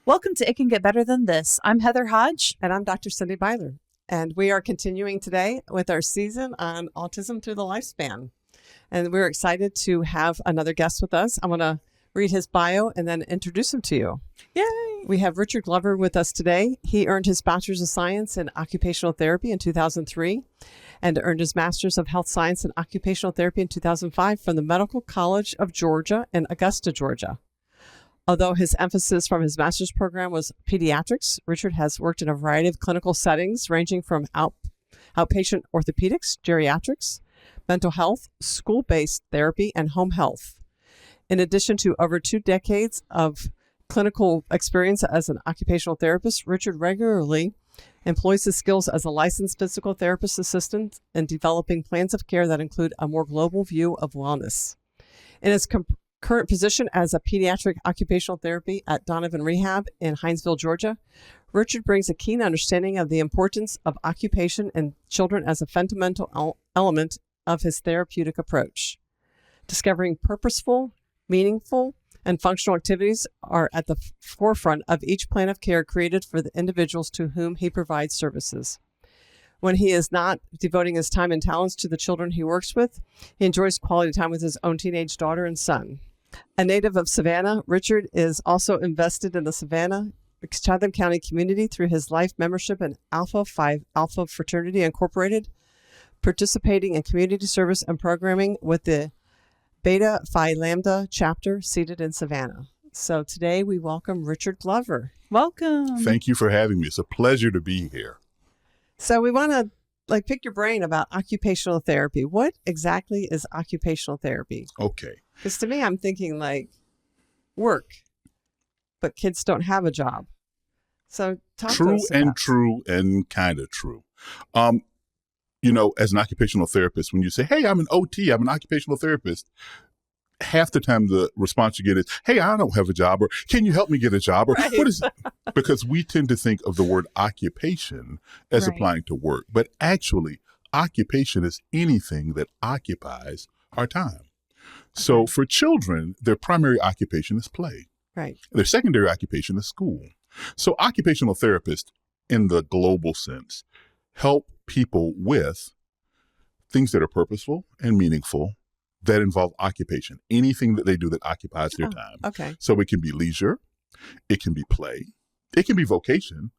Welcome to It Can Get Better Than This. I'm Heather Hodge. And I'm Dr. Cindy Byler. And we are continuing today with our season on autism through the lifespan. And we're excited to have another guest with us. I'm going to read his bio and then introduce him to you. Yay! We have Richard Glover with us today. He earned his Bachelor's of Science in Occupational Therapy in 2003 and earned his Master's of Health Science in Occupational Therapy in 2005 from the Medical College of Georgia in Augusta, Georgia. Although his emphasis from his master's program was pediatrics, Richard has worked in a variety of clinical settings ranging from outpatient orthopedics, geriatrics, mental health, school-based therapy, and home health. In addition to over 2 decades of clinical experience as an occupational therapist, Richard regularly employs his skills as a licensed physical therapist assistant in developing plans of care that include a more global view of wellness. In his current position as a pediatric occupational therapy at Donovan Rehab in Hinesville, Georgia, Richard brings a keen understanding of the importance of occupation in children as a fundamental element of his therapeutic approach. Discovering purposeful, meaningful, and functional activities are at the forefront of each plan of care created for the individuals to whom he provides services. When he is not devoting his time and talents to the children he works with, he enjoys quality time with his own teenage daughter and son. A native of Savannah, Richard is also invested in the Savannah Chatham County community through his life membership in Alpha Phi Alpha Fraternity Incorporated, participating in community service and programming with the Beta Phi Lambda chapter seated in Savannah. So today we welcome Richard Glover. Welcome. Thank you for having me. It's a pleasure to be here. So we want to pick your brain about occupational therapy. What exactly is occupational therapy? Okay. Because to me, I'm thinking work, but kids don't have a job. So talk to us about True and kind of true. As an occupational therapist, when you say, hey, I'm an OT, I'm an occupational therapist, half the time the response you get is, hey, I don't have a job, or can you help me get a job? Or Right. What is it? Because we tend to think of the word occupation as Right. applying to work. But actually, occupation is anything that occupies our time. So for children, their primary occupation is play. Right. Their secondary occupation is school. So occupational therapists, in the global sense, help people with things that are purposeful and meaningful that involve occupation, anything that they do that occupies their time. Okay. So it can be leisure, it can be play, it can be vocation,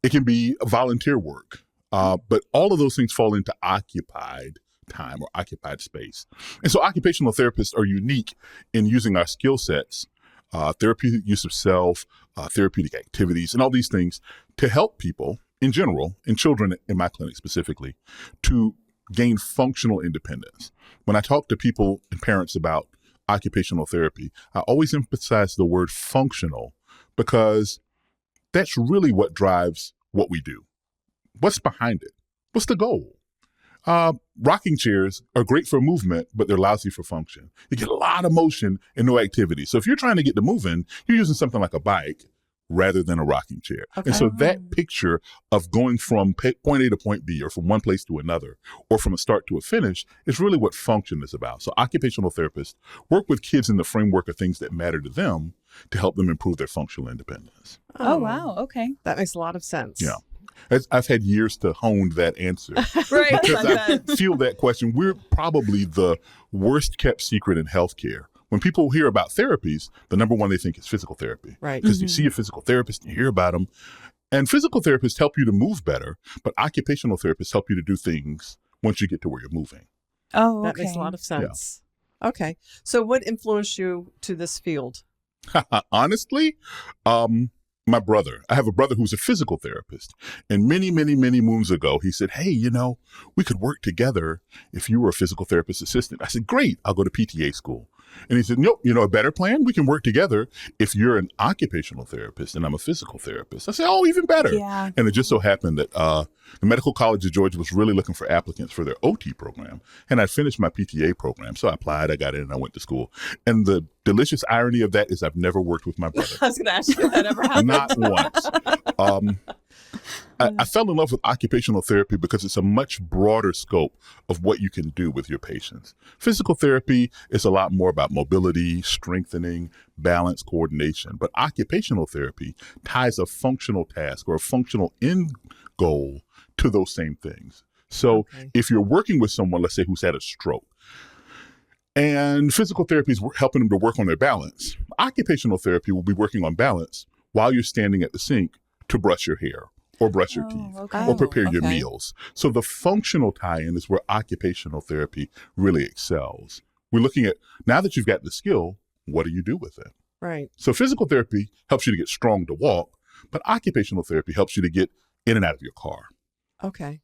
it can be volunteer work. But all of those things fall into occupied time or occupied space. And so occupational therapists are unique in using our skill sets, therapeutic use of self, therapeutic activities, and all these things to help people in general, and children in my clinic specifically, to gain functional independence. When I talk to people and parents about occupational therapy, I always emphasize the word functional because that's really what drives what we do. What's behind it? What's the goal? Rocking chairs are great for movement, but they're lousy for function. You get a lot of motion and no activity. So if you're trying to get to moving, you're using something like a bike rather than a rocking chair. Okay. And so that picture of going from point A to point B, or from one place to another, or from a start to a finish, is really what function is about. So occupational therapists work with kids in the framework of things that matter to them to help them improve their functional independence. Oh, wow. Okay. That makes a lot of sense. Yeah. I've had years to hone that answer. Right. Because I I bet. feel that question. We're probably the worst kept secret in healthcare. When people hear about therapies, the number one they think is physical therapy. Right. Because you see a physical therapist and you hear about them. And physical therapists help you to move better, but occupational therapists help you to do things once you get to where you're moving. Oh, okay. That makes a lot of sense. Yeah. Okay. So what influenced you to this field? Honestly, my brother. I have a brother who's a physical therapist. And many, many, many moons ago, he said, hey, we could work together if you were a physical therapist assistant. I said, great, I'll go to PTA school. And he said, nope, a better plan? We can work together if you're an occupational therapist and I'm a physical therapist. I said, oh, even better. Yeah. And it just so happened that the Medical College of Georgia was really looking for applicants for their OT program. And I finished my PTA program. So I applied, I got in, and I went to school. And the delicious irony of that is I've never worked with my brother. I was going to ask you if that ever happened. Not once. I fell in love with occupational therapy because it's a much broader scope of what you can do with your patients. Physical therapy is a lot more about mobility, strengthening, balance, coordination. But occupational therapy ties a functional task or a functional end goal to those same things. So if you're working with someone, let's say, who's had a stroke, and physical therapy is helping them to work on their balance, occupational therapy will be working on balance while you're standing at the sink to brush your hair or brush your teeth or prepare your meals. So the functional tie-in is where occupational therapy really excels. We're looking at, now that you've got the skill, what do you do with it? Right. So physical therapy helps you to get strong to walk, but occupational therapy helps you to get in and out of your car. Okay.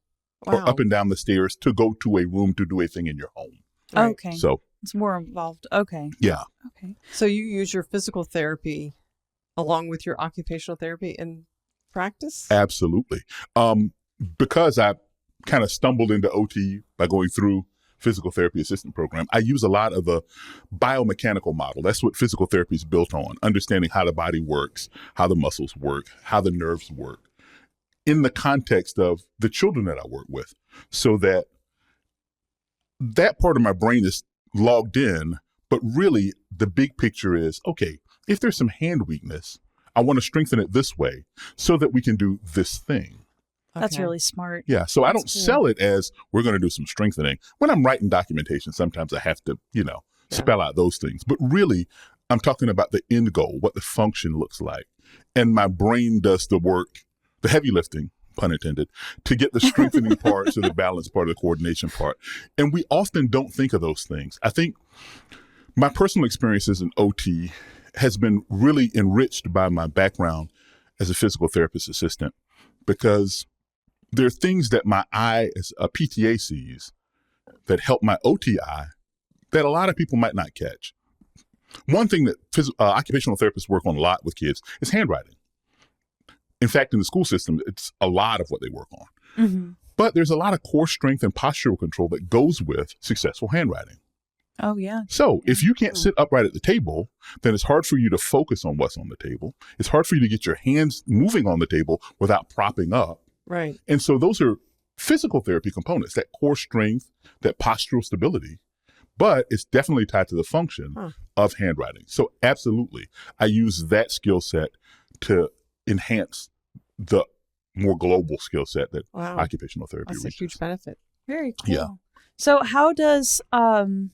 Or up and down the stairs to go to a room to do a thing in your home. Right. Okay. So it's more involved. Okay. yeah. Okay. So you use your physical therapy along with your occupational therapy in practice? Absolutely. Because I kind of stumbled into OT by going through physical therapy assistant program, I use a lot of the biomechanical model. That's what physical therapy is built on, understanding how the body works, how the muscles work, how the nerves work, in the context of the children that I work with, so that part of my brain is logged in, but really the big picture is, okay, if there's some hand weakness, I want to strengthen it this way so that we can do this thing. That's really smart. Yeah. So I don't cool. sell it as we're going to do some strengthening. When I'm writing documentation, sometimes I have to, spell out those things. But really, I'm talking about the end goal, what the function looks like. And my brain does the work, the heavy lifting, pun intended, to get the strengthening parts or the balance part or the coordination part. And we often don't think of those things. I think my personal experiences in OT has been really enriched by my background as a physical therapist assistant, because there are things that my eye as a PTA sees that help my OTI that a lot of people might not catch. One thing that occupational therapists work on a lot with kids is handwriting. In fact, in the school system, it's a lot of what they work on. Mm-hmm. But there's a lot of core strength and postural control that goes with successful handwriting. Oh, yeah. So if you can't sit upright at the table, then it's hard for you to focus on what's on the table. It's hard for you to get your hands moving on the table without propping up. Right. And so those are physical therapy components, that core strength, that postural stability, but it's definitely tied to the function of handwriting. So absolutely, I use that skill set to enhance the more global skill set that occupational therapy That's reaches. a huge benefit. Very cool. Yeah. So how does an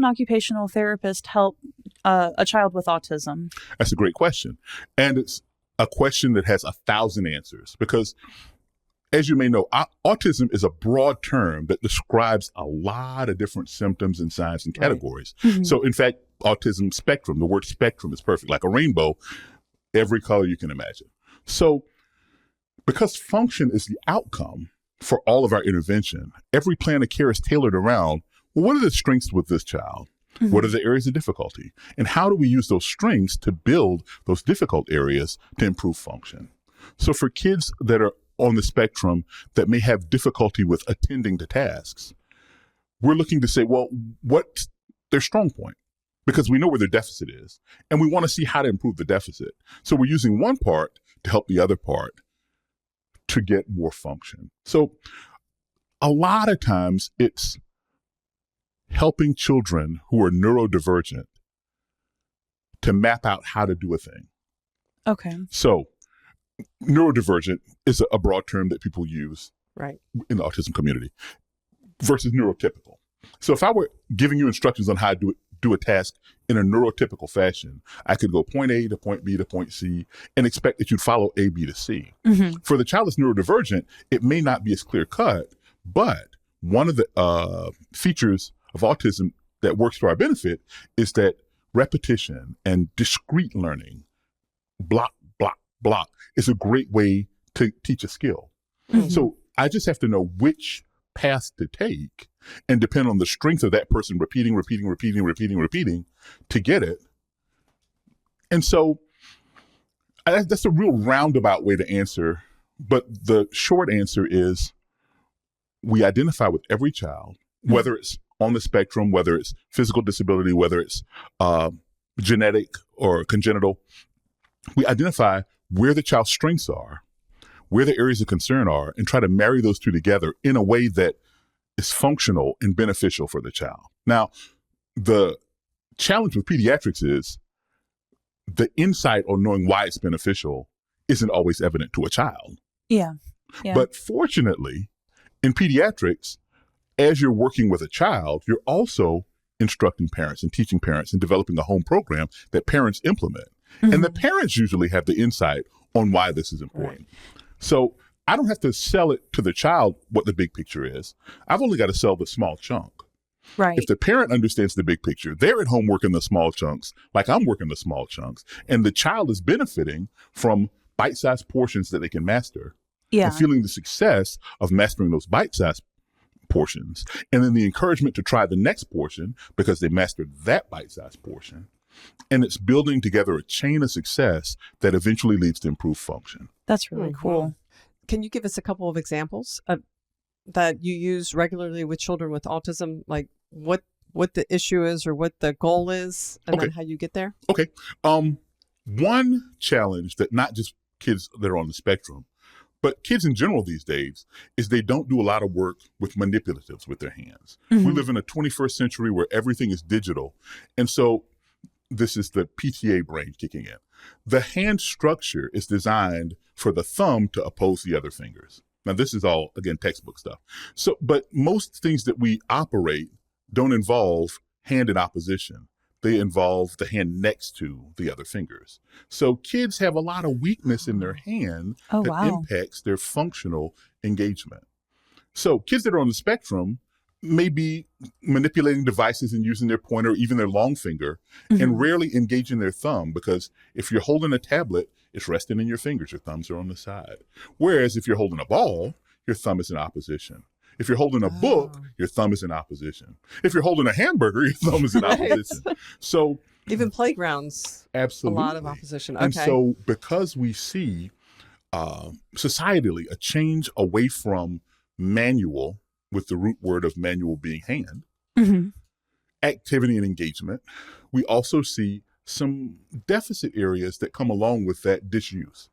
occupational therapist help a child with autism? That's a great question. And it's a question that has 1,000 answers because, as you may know, autism is a broad term that describes a lot of different symptoms and signs and categories. Right. Mm-hmm. So in fact, autism spectrum, the word spectrum is perfect, like a rainbow, every color you can imagine. So because function is the outcome for all of our intervention, every plan of care is tailored around, well, what are the strengths with this child? Mm-hmm. What are the areas of difficulty? And how do we use those strengths to build those difficult areas to improve function? So for kids that are on the spectrum that may have difficulty with attending to tasks, we're looking to say, well, what's their strong point? Because we know where their deficit is, and we want to see how to improve the deficit. So we're using one part to help the other part to get more function. So a lot of times it's helping children who are neurodivergent to map out how to do a thing. Okay. So neurodivergent is a broad term that people use in the autism community versus neurotypical. So if I were giving you instructions on how to do a task in a neurotypical fashion, I could go point A to point B to point C and expect that you'd follow A, B to C. Mm-hmm. For the child that's neurodivergent, it may not be as clear cut, but one of the features of autism that works to our benefit is that repetition and discrete learning, block, is a great way to teach a skill. Mm-hmm. So I just have to know which path to take and depend on the strength of that person repeating to get it. And so that's a real roundabout way to answer. But the short answer is we identify with every child, whether it's on the spectrum, whether it's physical disability, whether it's genetic or congenital. We identify where the child's strengths are. where the areas of concern are, and try to marry those two together in a way that is functional and beneficial for the child. Now, the challenge with pediatrics is the insight on knowing why it's beneficial isn't always evident to a child. Yeah. Yeah. But fortunately, in pediatrics, as you're working with a child, you're also instructing parents and teaching parents and developing a home program that parents implement. Mm-hmm. And the parents usually have the insight on why this is important. Right. So I don't have to sell it to the child what the big picture is. I've only got to sell the small chunk. Right. If the parent understands the big picture, they're at home working the small chunks like I'm working the small chunks. And the child is benefiting from bite-sized portions that they can master. Yeah. And feeling the success of mastering those bite-sized portions. And then the encouragement to try the next portion because they mastered that bite-sized portion. And it's building together a chain of success that eventually leads to improved function. That's really cool. Can you give us a couple of examples that you use regularly with children with autism, like what the issue is or what the goal is, and then how you get there? Okay. One challenge that not just kids that are on the spectrum, but kids in general these days, is they don't do a lot of work with manipulatives with their hands. Mm-hmm. We live in a 21st century where everything is digital. And so this is the PTA brain kicking in. The hand structure is designed for the thumb to oppose the other fingers. Now, this is all, again, textbook stuff. So, but most things that we operate don't involve hand in opposition. They involve the hand next to the other fingers. So kids have a lot of weakness in their hand that impacts their functional engagement. So kids that are on the spectrum may be manipulating devices and using their pointer or even their long finger and rarely engaging their thumb, because if you're holding a tablet, it's resting in your fingers. Your thumbs are on the side. Whereas if you're holding a ball, your thumb is in opposition. If you're holding a book, your thumb is in opposition. If you're holding a hamburger, your thumb is in opposition. So even playgrounds, absolutely, a lot of opposition. Okay. And so because we see societally a change away from manual, with the root word of manual being hand, activity and engagement, we also see some deficit areas that come along with that disuse.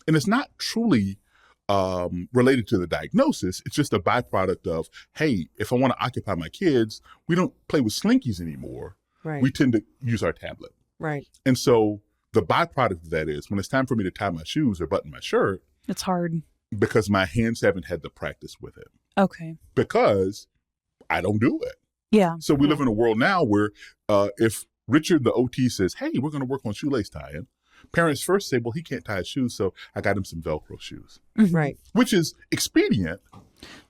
And it's not truly related to the diagnosis. It's just a byproduct of, hey, if I want to occupy my kids, we don't play with slinkies anymore. Right. We tend to use our tablet. Right. And so the byproduct of that is when it's time for me to tie my shoes or button my shirt, it's hard because my hands haven't had the practice with it. Okay. Because I don't do it. Yeah. So we live in a world now where if Richard, the OT, says, hey, we're going to work on shoelace tying, parents first say, well, he can't tie his shoes, so I got him some Velcro shoes. Right. Which is expedient.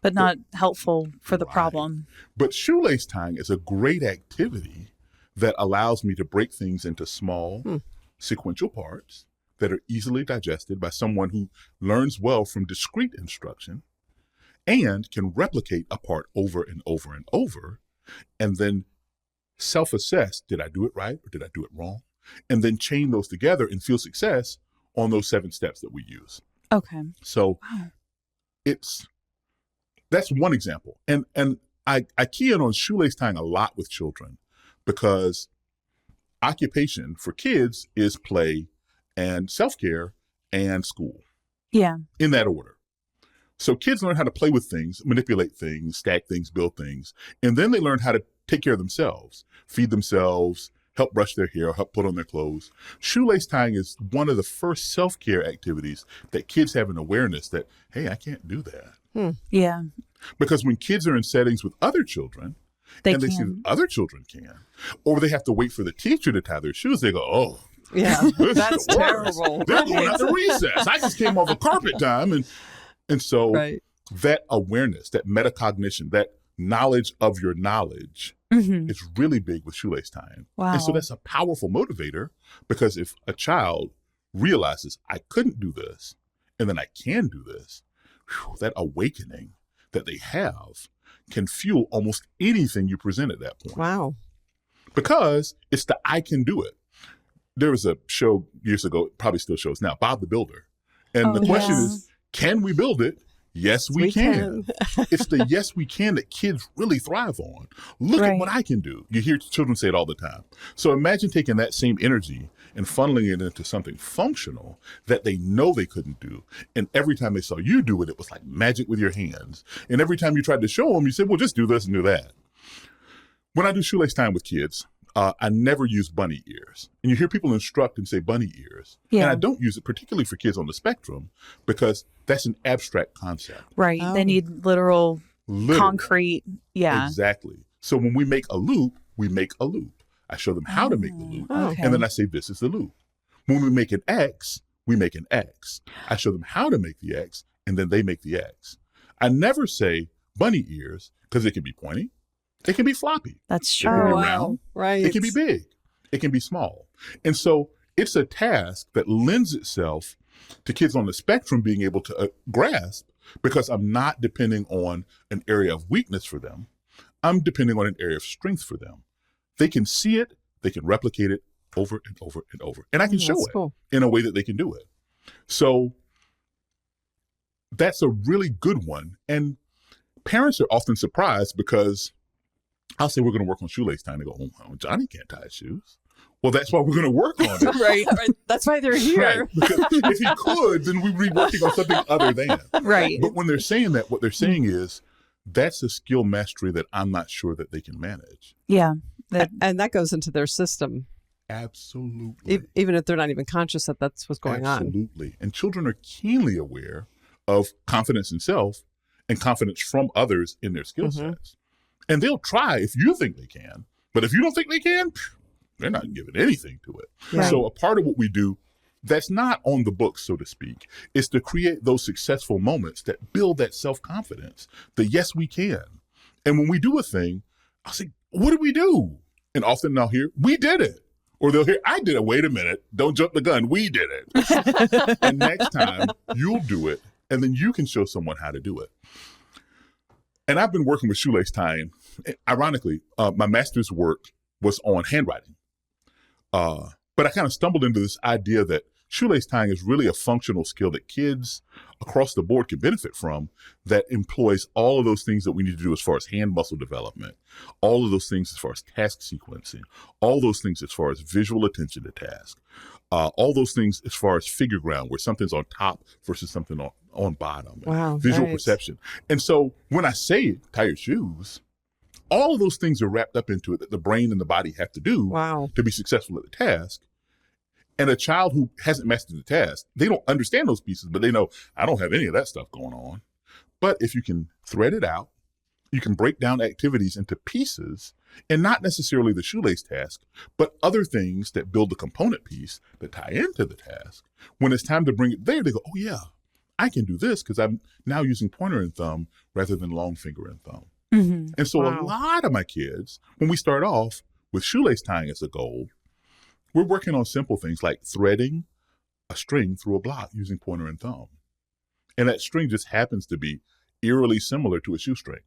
But not helpful for the problem. But shoelace tying is a great activity that allows me to break things into small sequential parts that are easily digested by someone who learns well from discrete instruction and can replicate a part over and over and over, and then self-assess, did I do it right or did I do it wrong? And then chain those together and feel success on those 7 steps that we use. Okay. So that's one example. And I key in on shoelace tying a lot with children, because occupation for kids is play and self-care and school. Yeah. In that order. So kids learn how to play with things, manipulate things, stack things, build things, and then they learn how to take care of themselves, feed themselves, help brush their hair, help put on their clothes. Shoelace tying is one of the first self-care activities that kids have an awareness that, hey, I can't do that. Yeah. Because when kids are in settings with other children, they see that other children can, or they have to wait for the teacher to tie their shoes, they go, oh, yeah, that's terrible. They're going out to recess. I just came off of carpet time. And so that awareness, that metacognition, that knowledge of your knowledge is really big with shoelace tying. Wow. And so that's a powerful motivator, because if a child realizes I couldn't do this and then I can do this, that awakening that they have can fuel almost anything you present at that point. Wow. Because it's the I can do it. There was a show years ago, probably still shows now, Bob the Builder. And the question is, can we build it? Yes, we can. It's the yes, we can that kids really thrive on. Look at what I can do. You hear children say it all the time. So imagine taking that same energy and funneling it into something functional that they know they couldn't do. And every time they saw you do it, it was like magic with your hands. And every time you tried to show them, you said, well, just do this and do that. When I do shoelace time with kids, I never use bunny ears. And you hear people instruct and say bunny ears. Yeah. And I don't use it particularly for kids on the spectrum because that's an abstract concept. Right. Oh. They need literal concrete. Yeah. Exactly. So when we make a loop, we make a loop. I show them how to make the loop. Okay. And then I say, this is the loop. When we make an X, we make an X. I show them how to make the X, and then they make the X. I never say bunny ears because it can be pointy. It can be floppy. That's It can be true. round. Right. It can be big. It can be small. And so it's a task that lends itself to kids on the spectrum being able to grasp because I'm not depending on an area of weakness for them. I'm depending on an area of strength for them. They can see it. They can replicate it over and over and over. And I can show That's it cool. in a way that they can do it. So that's a really good one. And parents are often surprised because I'll say we're going to work on shoelace time. They go, oh, Johnny can't tie his shoes. Well, that's why we're going to work on it. Right. That's why they're here. Right. Because if he could, then we'd be working on something other than. Right. But when they're saying that, what they're saying is that's a skill mastery that I'm not sure that they can manage. Yeah. And that goes into their system, Absolutely. even if they're not even conscious that that's what's going on. Absolutely. And children are keenly aware of confidence in self and confidence from others in their skill sets. And they'll try if you think they can. But if you don't think they can, they're not giving anything to it. Yeah. So a part of what we do that's not on the books, so to speak, is to create those successful moments that build that self-confidence, the yes, we can. And when we do a thing, I'll say, what did we do? And often they'll hear, we did it. Or they'll hear, I did it. Wait a minute. Don't jump the gun. We did it. And next time you'll do it. And then you can show someone how to do it. And I've been working with shoelace tying. Ironically, my master's work was on handwriting. But I kind of stumbled into this idea that shoelace tying is really a functional skill that kids across the board can benefit from that employs all of those things that we need to do as far as hand muscle development, all of those things as far as task sequencing, all those things as far as visual attention to task, all those things as far as figure ground, where something's on top versus something on bottom, Wow, visual nice. perception. And so when I say tie your shoes, all of those things are wrapped up into it that the brain and the body have to do Wow. to be successful at the task. And a child who hasn't mastered the task, they don't understand those pieces, but they know, I don't have any of that stuff going on. But if you can thread it out, you can break down activities into pieces, and not necessarily the shoelace task, but other things that build the component piece that tie into the task. When it's time to bring it there, they go, oh yeah, I can do this because I'm now using pointer and thumb rather than long finger and thumb. Mm-hmm. And so Wow. a lot of my kids, when we start off with shoelace tying as a goal, we're working on simple things like threading a string through a block using pointer and thumb. And that string just happens to be eerily similar to a shoestring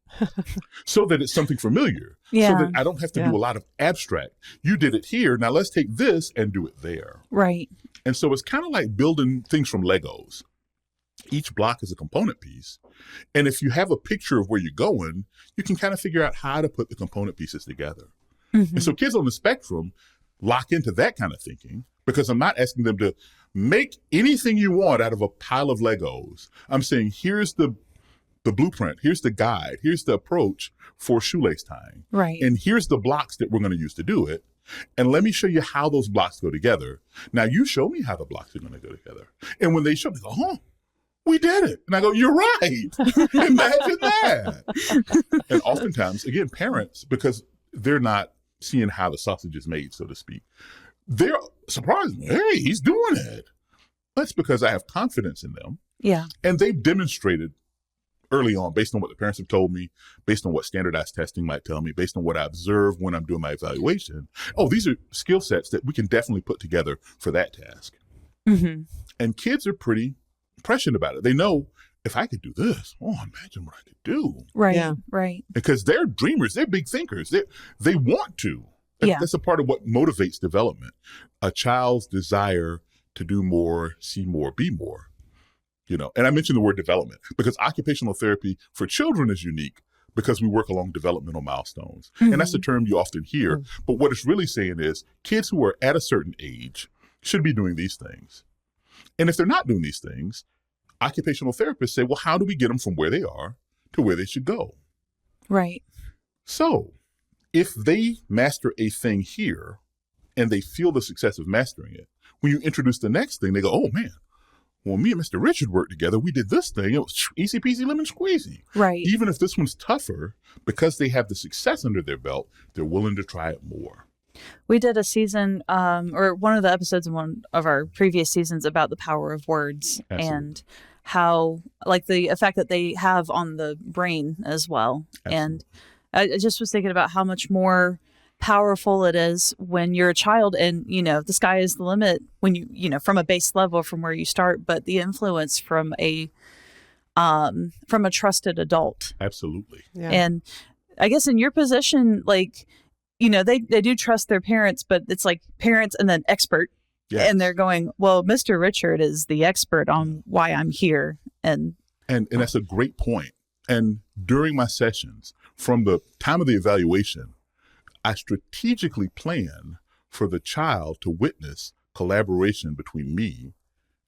so that it's something familiar. Yeah. So that I don't have to Yeah. do a lot of abstract. You did it here. Now let's take this and do it there. Right. And so it's kind of like building things from Legos. Each block is a component piece. And if you have a picture of where you're going, you can kind of figure out how to put the component pieces together. Mm-hmm. And so kids on the spectrum lock into that kind of thinking because I'm not asking them to make anything you want out of a pile of Legos. I'm saying, here's the blueprint, here's the guide, here's the approach for shoelace tying. Right. And here's the blocks that we're going to use to do it. And let me show you how those blocks go together. Now you show me how the blocks are going to go together. And when they show me, they go, huh, we did it. And I go, you're right. Imagine that. And oftentimes, again, parents, because they're not seeing how the sausage is made, so to speak, they're surprised. Hey, he's doing it. That's because I have confidence in them. Yeah. And they've demonstrated early on, based on what the parents have told me, based on what standardized testing might tell me, based on what I observe when I'm doing my evaluation. Oh, these are skill sets that we can definitely put together for that task. Mm-hmm. And kids are pretty prescient about it. They know, if I could do this, oh, imagine what I could do. Right. Yeah. Right. Because they're dreamers, they're big thinkers. They want to. Yeah. That's a part of what motivates development. A child's desire to do more, see more, be more. You know, and I mentioned the word development because occupational therapy for children is unique because we work along developmental milestones. Mm-hmm. And that's a term you often hear. But what it's really saying is kids who are at a certain age should be doing these things. And if they're not doing these things, occupational therapists say, well, how do we get them from where they are to where they should go? Right. So if they master a thing here and they feel the success of mastering it, when you introduce the next thing, they go, oh man, well, me and Mr. Richard worked together. We did this thing. It was easy peasy lemon squeezy. Right. Even if this one's tougher, because they have the success under their belt, they're willing to try it more. We did a season, or one of the episodes in one of our previous seasons about the power of words. Absolutely. And how, like, the effect that they have on the brain as well. Absolutely. And I just was thinking about how much more powerful it is when you're a child, and the sky is the limit when you from a base level from where you start, but the influence from a trusted adult. Absolutely. Yeah. And I guess in your position, like, they do trust their parents, but it's like parents and then expert. Yes. And they're going, well, Mr. Richard is the expert on why I'm here. And that's a great point. And during my sessions, from the time of the evaluation, I strategically plan for the child to witness collaboration between me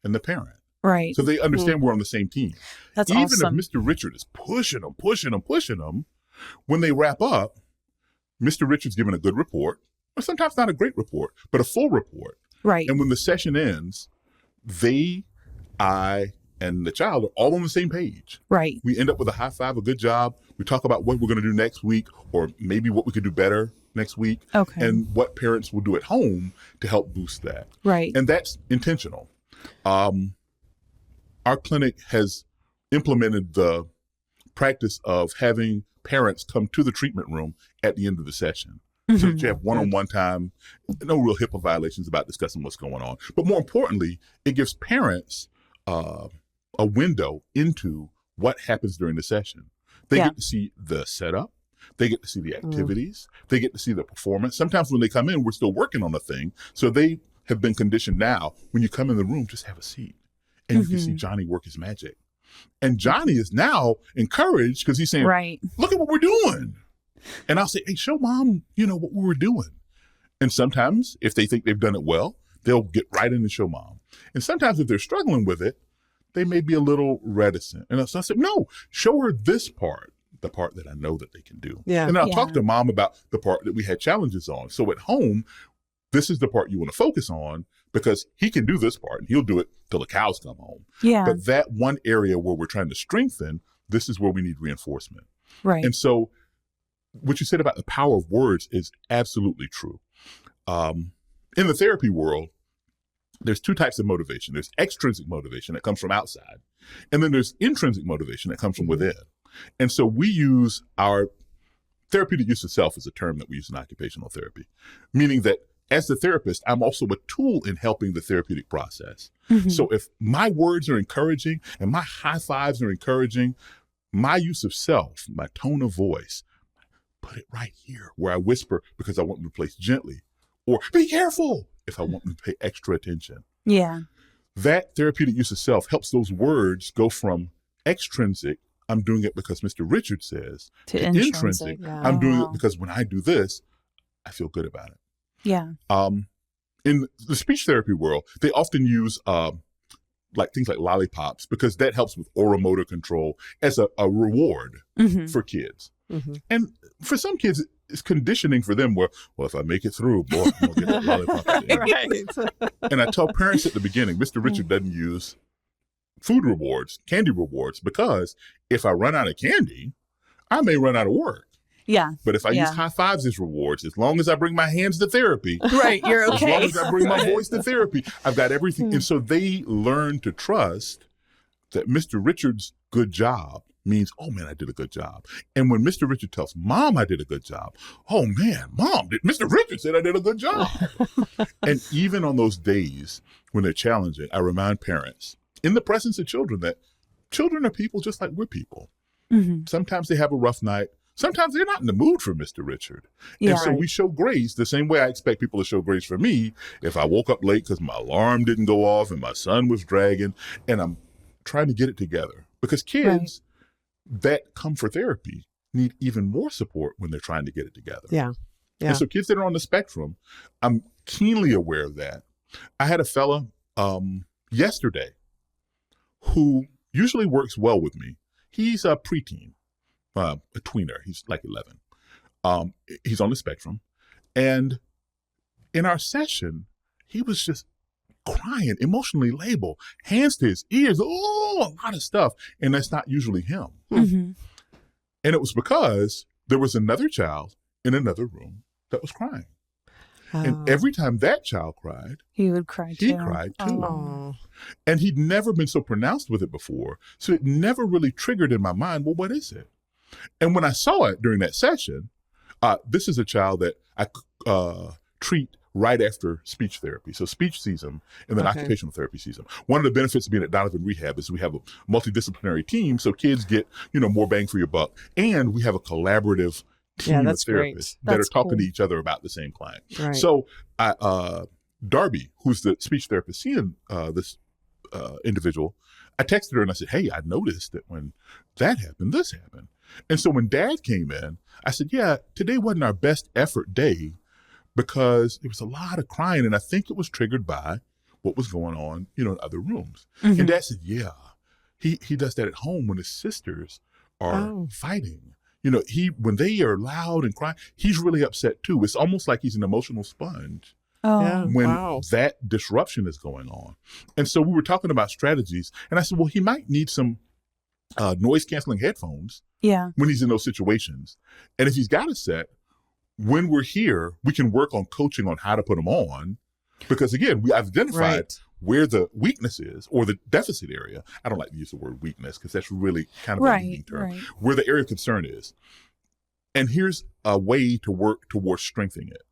and the parent. right. So they understand we're on the same team. That's Even awesome. if Mr. Richard is pushing them, when they wrap up, Mr. Richard's given a good report, or sometimes not a great report, but a full report. Right. And when the session ends, I, and the child are all on the same page. Right. We end up with a high five, a good job. We talk about what we're going to do next week, or maybe what we could do better next week, Okay. and what parents will do at home to help boost that. Right. And that's intentional. Our clinic has implemented the practice of having parents come to the treatment room at the end of the session. So that you have one-on-one time, no real HIPAA violations about discussing what's going on. But more importantly, it gives parents a window into what happens during the session. They get to see the setup. They get to see the activities. They get to see the performance. Sometimes when they come in, we're still working on a thing. So they have been conditioned now, when you come in the room, just have a seat. And you can see Johnny work his magic. And Johnny is now encouraged because he's saying, right. look at what we're doing. And I'll say, hey, show mom, what we were doing. And sometimes if they think they've done it well, they'll get right in and show mom. And sometimes if they're struggling with it, they may be a little reticent. And so I said, no, show her this part, the part that I know that they can do. Yeah. And then I'll talk to mom about the part that we had challenges on. So at home, this is the part you want to focus on, because he can do this part and he'll do it till the cows come home. Yeah. But that one area where we're trying to strengthen, this is where we need reinforcement. Right. And so what you said about the power of words is absolutely true. In the therapy world, there's two types of motivation. There's extrinsic motivation that comes from outside, and then there's intrinsic motivation that comes from within. And so we use our therapeutic use of self as a term that we use in occupational therapy, meaning that as the therapist, I'm also a tool in helping the therapeutic process. So if my words are encouraging and my high fives are encouraging, my use of self, my tone of voice, put it right here where I whisper because I want them to place gently, or be careful if I want them to pay extra attention. Yeah. That therapeutic use of self helps those words go from extrinsic, I'm doing it because Mr. Richard says, To intrinsic, yeah. I'm doing wow. it because when I do this, I feel good about it. Yeah. In the speech therapy world, they often use like things like lollipops, because that helps with oral motor control as a reward for kids. And for some kids, it's conditioning for them where, well, if I make it through, boy, I'm going to get that lollipop at the end. Right. And I tell parents at the beginning, Mr. Richard doesn't use food rewards, candy rewards, because if I run out of candy, I may run out of work. Yeah. But if I use high fives as rewards, as long as I bring my hands to therapy, Right. You're as long okay. as I bring my voice to therapy, I've got everything. And so they learn to trust that Mr. Richard's good job means, oh man, I did a good job. And when Mr. Richard tells mom I did a good job, oh man, mom, Mr. Richard said I did a good job. And even on those days when they're challenging, I remind parents in the presence of children that children are people just like we're people. Sometimes they have a rough night. Sometimes they're not in the mood for Mr. Richard. Yeah. And so we show grace the same way I expect people to show grace for me if I woke up late because my alarm didn't go off and my son was dragging and I'm trying to get it together. Because kids that come for therapy need even more support when they're trying to get it together. Yeah. Yeah. And so kids that are on the spectrum, I'm keenly aware of that. I had a fella yesterday who usually works well with me. He's a preteen, a tweener. He's like 11. He's on the spectrum. And in our session, he was just crying, emotionally labeled, hands to his ears, a lot of stuff. And that's not usually him. Mm-hmm. And it was because there was another child in another room that was crying. And every time that child cried, he would cry too. He cried too. Oh. And he'd never been so pronounced with it before. So it never really triggered in my mind, well, what is it? And when I saw it during that session, this is a child that I treat right after speech therapy. So speech sees him and then occupational therapy sees him. One of the benefits of being at Donovan Rehab is we have a multidisciplinary team, so kids get, more bang for your buck. And we have a collaborative team of therapists that are talking to each other about the same client. Right. So Darby, who's the speech therapist seeing this individual, I texted her and I said, hey, I noticed that when that happened, this happened. And so when Dad came in, I said, yeah, today wasn't our best effort day because there was a lot of crying. And I think it was triggered by what was going on, in other rooms. Mm-hmm. And Dad said, yeah, he does that at home when his sisters are fighting. When they are loud and crying, he's really upset too. It's almost like he's an emotional sponge when that disruption is going on. And so we were talking about strategies, and I said, well, he might need some noise canceling headphones when he's in those situations. And if he's got a set, when we're here, we can work on coaching on how to put them on. Because again, I've identified where the weakness is or the deficit area. I don't like to use the word weakness because that's really kind of a meaning term. Where the area of concern is. And here's a way to work towards strengthening it.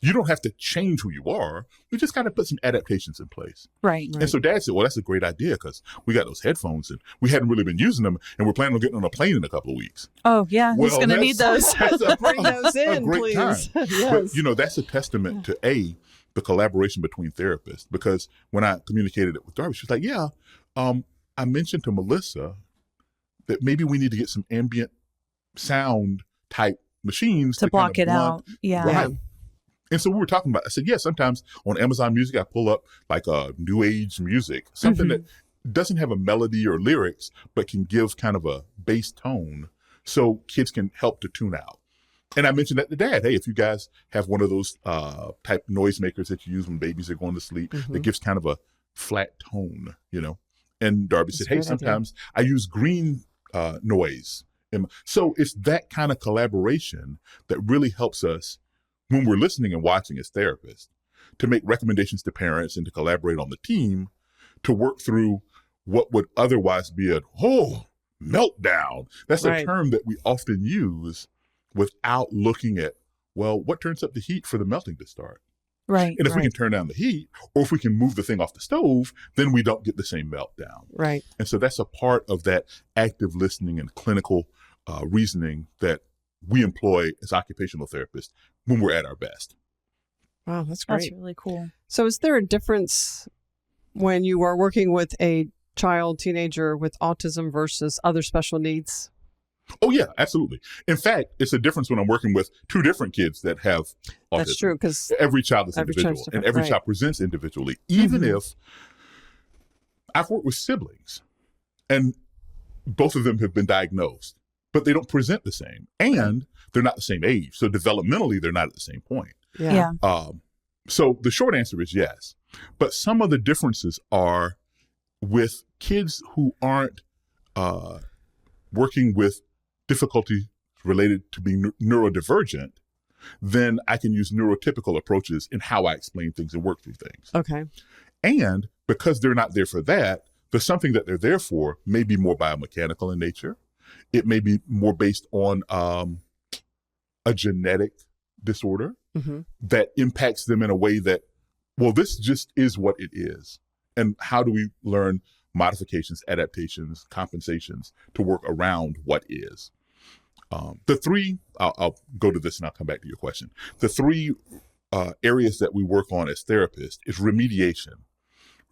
You don't have to change who you are. We just got to put some adaptations in place. Right. And so Dad said, well, that's a great idea because we got those headphones and we hadn't really been using them and we're planning on getting on a plane in a couple of weeks. Oh, yeah. He's going to need those. Bring those in, great please. Time. Yes. But, that's a testament to the collaboration between therapists, because when I communicated it with Darby, she was like, yeah, I mentioned to Melissa that maybe we need to get some ambient sound type machines to block it out. Yeah. Right. And so we were talking about, I said, yeah, sometimes on Amazon Music, I pull up like new age music, something that doesn't have a melody or lyrics, but can give kind of a bass tone so kids can help to tune out. And I mentioned that to Dad. Hey, if you guys have one of those type noisemakers that you use when babies are going to sleep, that gives kind of a flat tone, And Darby said, hey, sometimes I use green noise. So it's that kind of collaboration that really helps us when we're listening and watching as therapists to make recommendations to parents and to collaborate on the team to work through what would otherwise be a meltdown. That's a term that we often use without looking at, well, what turns up the heat for the melting to start? Right. And if we can turn down the heat, or if we can move the thing off the stove, then we don't get the same meltdown. Right. And so that's a part of that active listening and clinical reasoning that we employ as occupational therapists when we're at our best. Wow, that's great. That's really cool. So is there a difference when you are working with a child, teenager with autism versus other special needs? Oh, yeah, absolutely. In fact, it's a difference when I'm working with two different kids that have autism. That's true, because every child is individual and every child presents individually, even if I've worked with siblings and both of them have been diagnosed, but they don't present the same and they're not the same age. So developmentally, they're not at the same point. Yeah. So the short answer is yes. But some of the differences are with kids who aren't working with difficulty related to being neurodivergent, then I can use neurotypical approaches in how I explain things and work through things. Okay. And because they're not there for that, the something that they're there for may be more biomechanical in nature. It may be more based on a genetic disorder that impacts them in a way that, well, this just is what it is. And how do we learn modifications, adaptations, compensations to work around what is? The three, I'll go to this and I'll come back to your question. The three areas that we work on as therapists is remediation.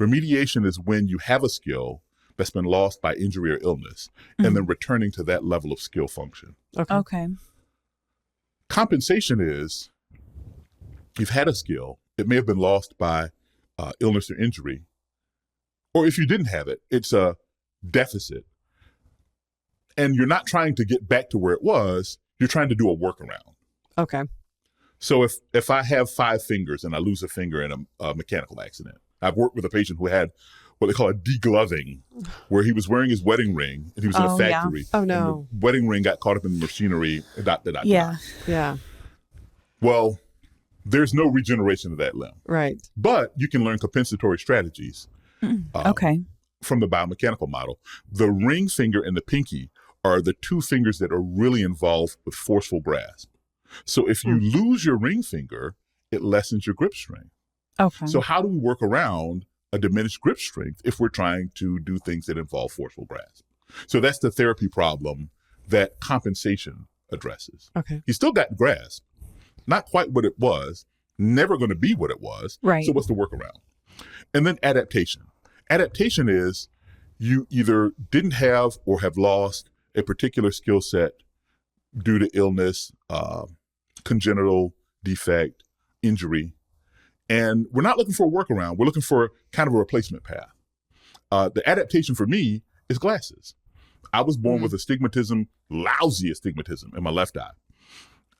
Remediation is when you have a skill that's been lost by injury or illness and then returning to that level of skill function. Okay. Compensation is you've had a skill. It may have been lost by illness or injury, or if you didn't have it, it's a deficit. And you're not trying to get back to where it was, you're trying to do a workaround. Okay. So if I have 5 fingers and I lose a finger in a mechanical accident, I've worked with a patient who had what they call a degloving, where he was wearing his wedding ring and he was in a factory. Oh, no. And the wedding ring got caught up in the machinery. Yeah. Yeah. Well, there's no regeneration of that limb. Right. But you can learn compensatory strategies Okay. from the biomechanical model. The ring finger and the pinky are the 2 fingers that are really involved with forceful grasp. So if you lose your ring finger, it lessens your grip strength. Okay. So how do we work around a diminished grip strength if we're trying to do things that involve forceful grasp? So that's the therapy problem that compensation addresses. Okay. He still got grasp, not quite what it was, never going to be what it was. Right. So what's the workaround? And then adaptation. Adaptation is you either didn't have or have lost a particular skill set due to illness, congenital defect, injury. And we're not looking for a workaround. We're looking for kind of a replacement path. The adaptation for me is glasses. I was born with astigmatism, lousy astigmatism in my left eye.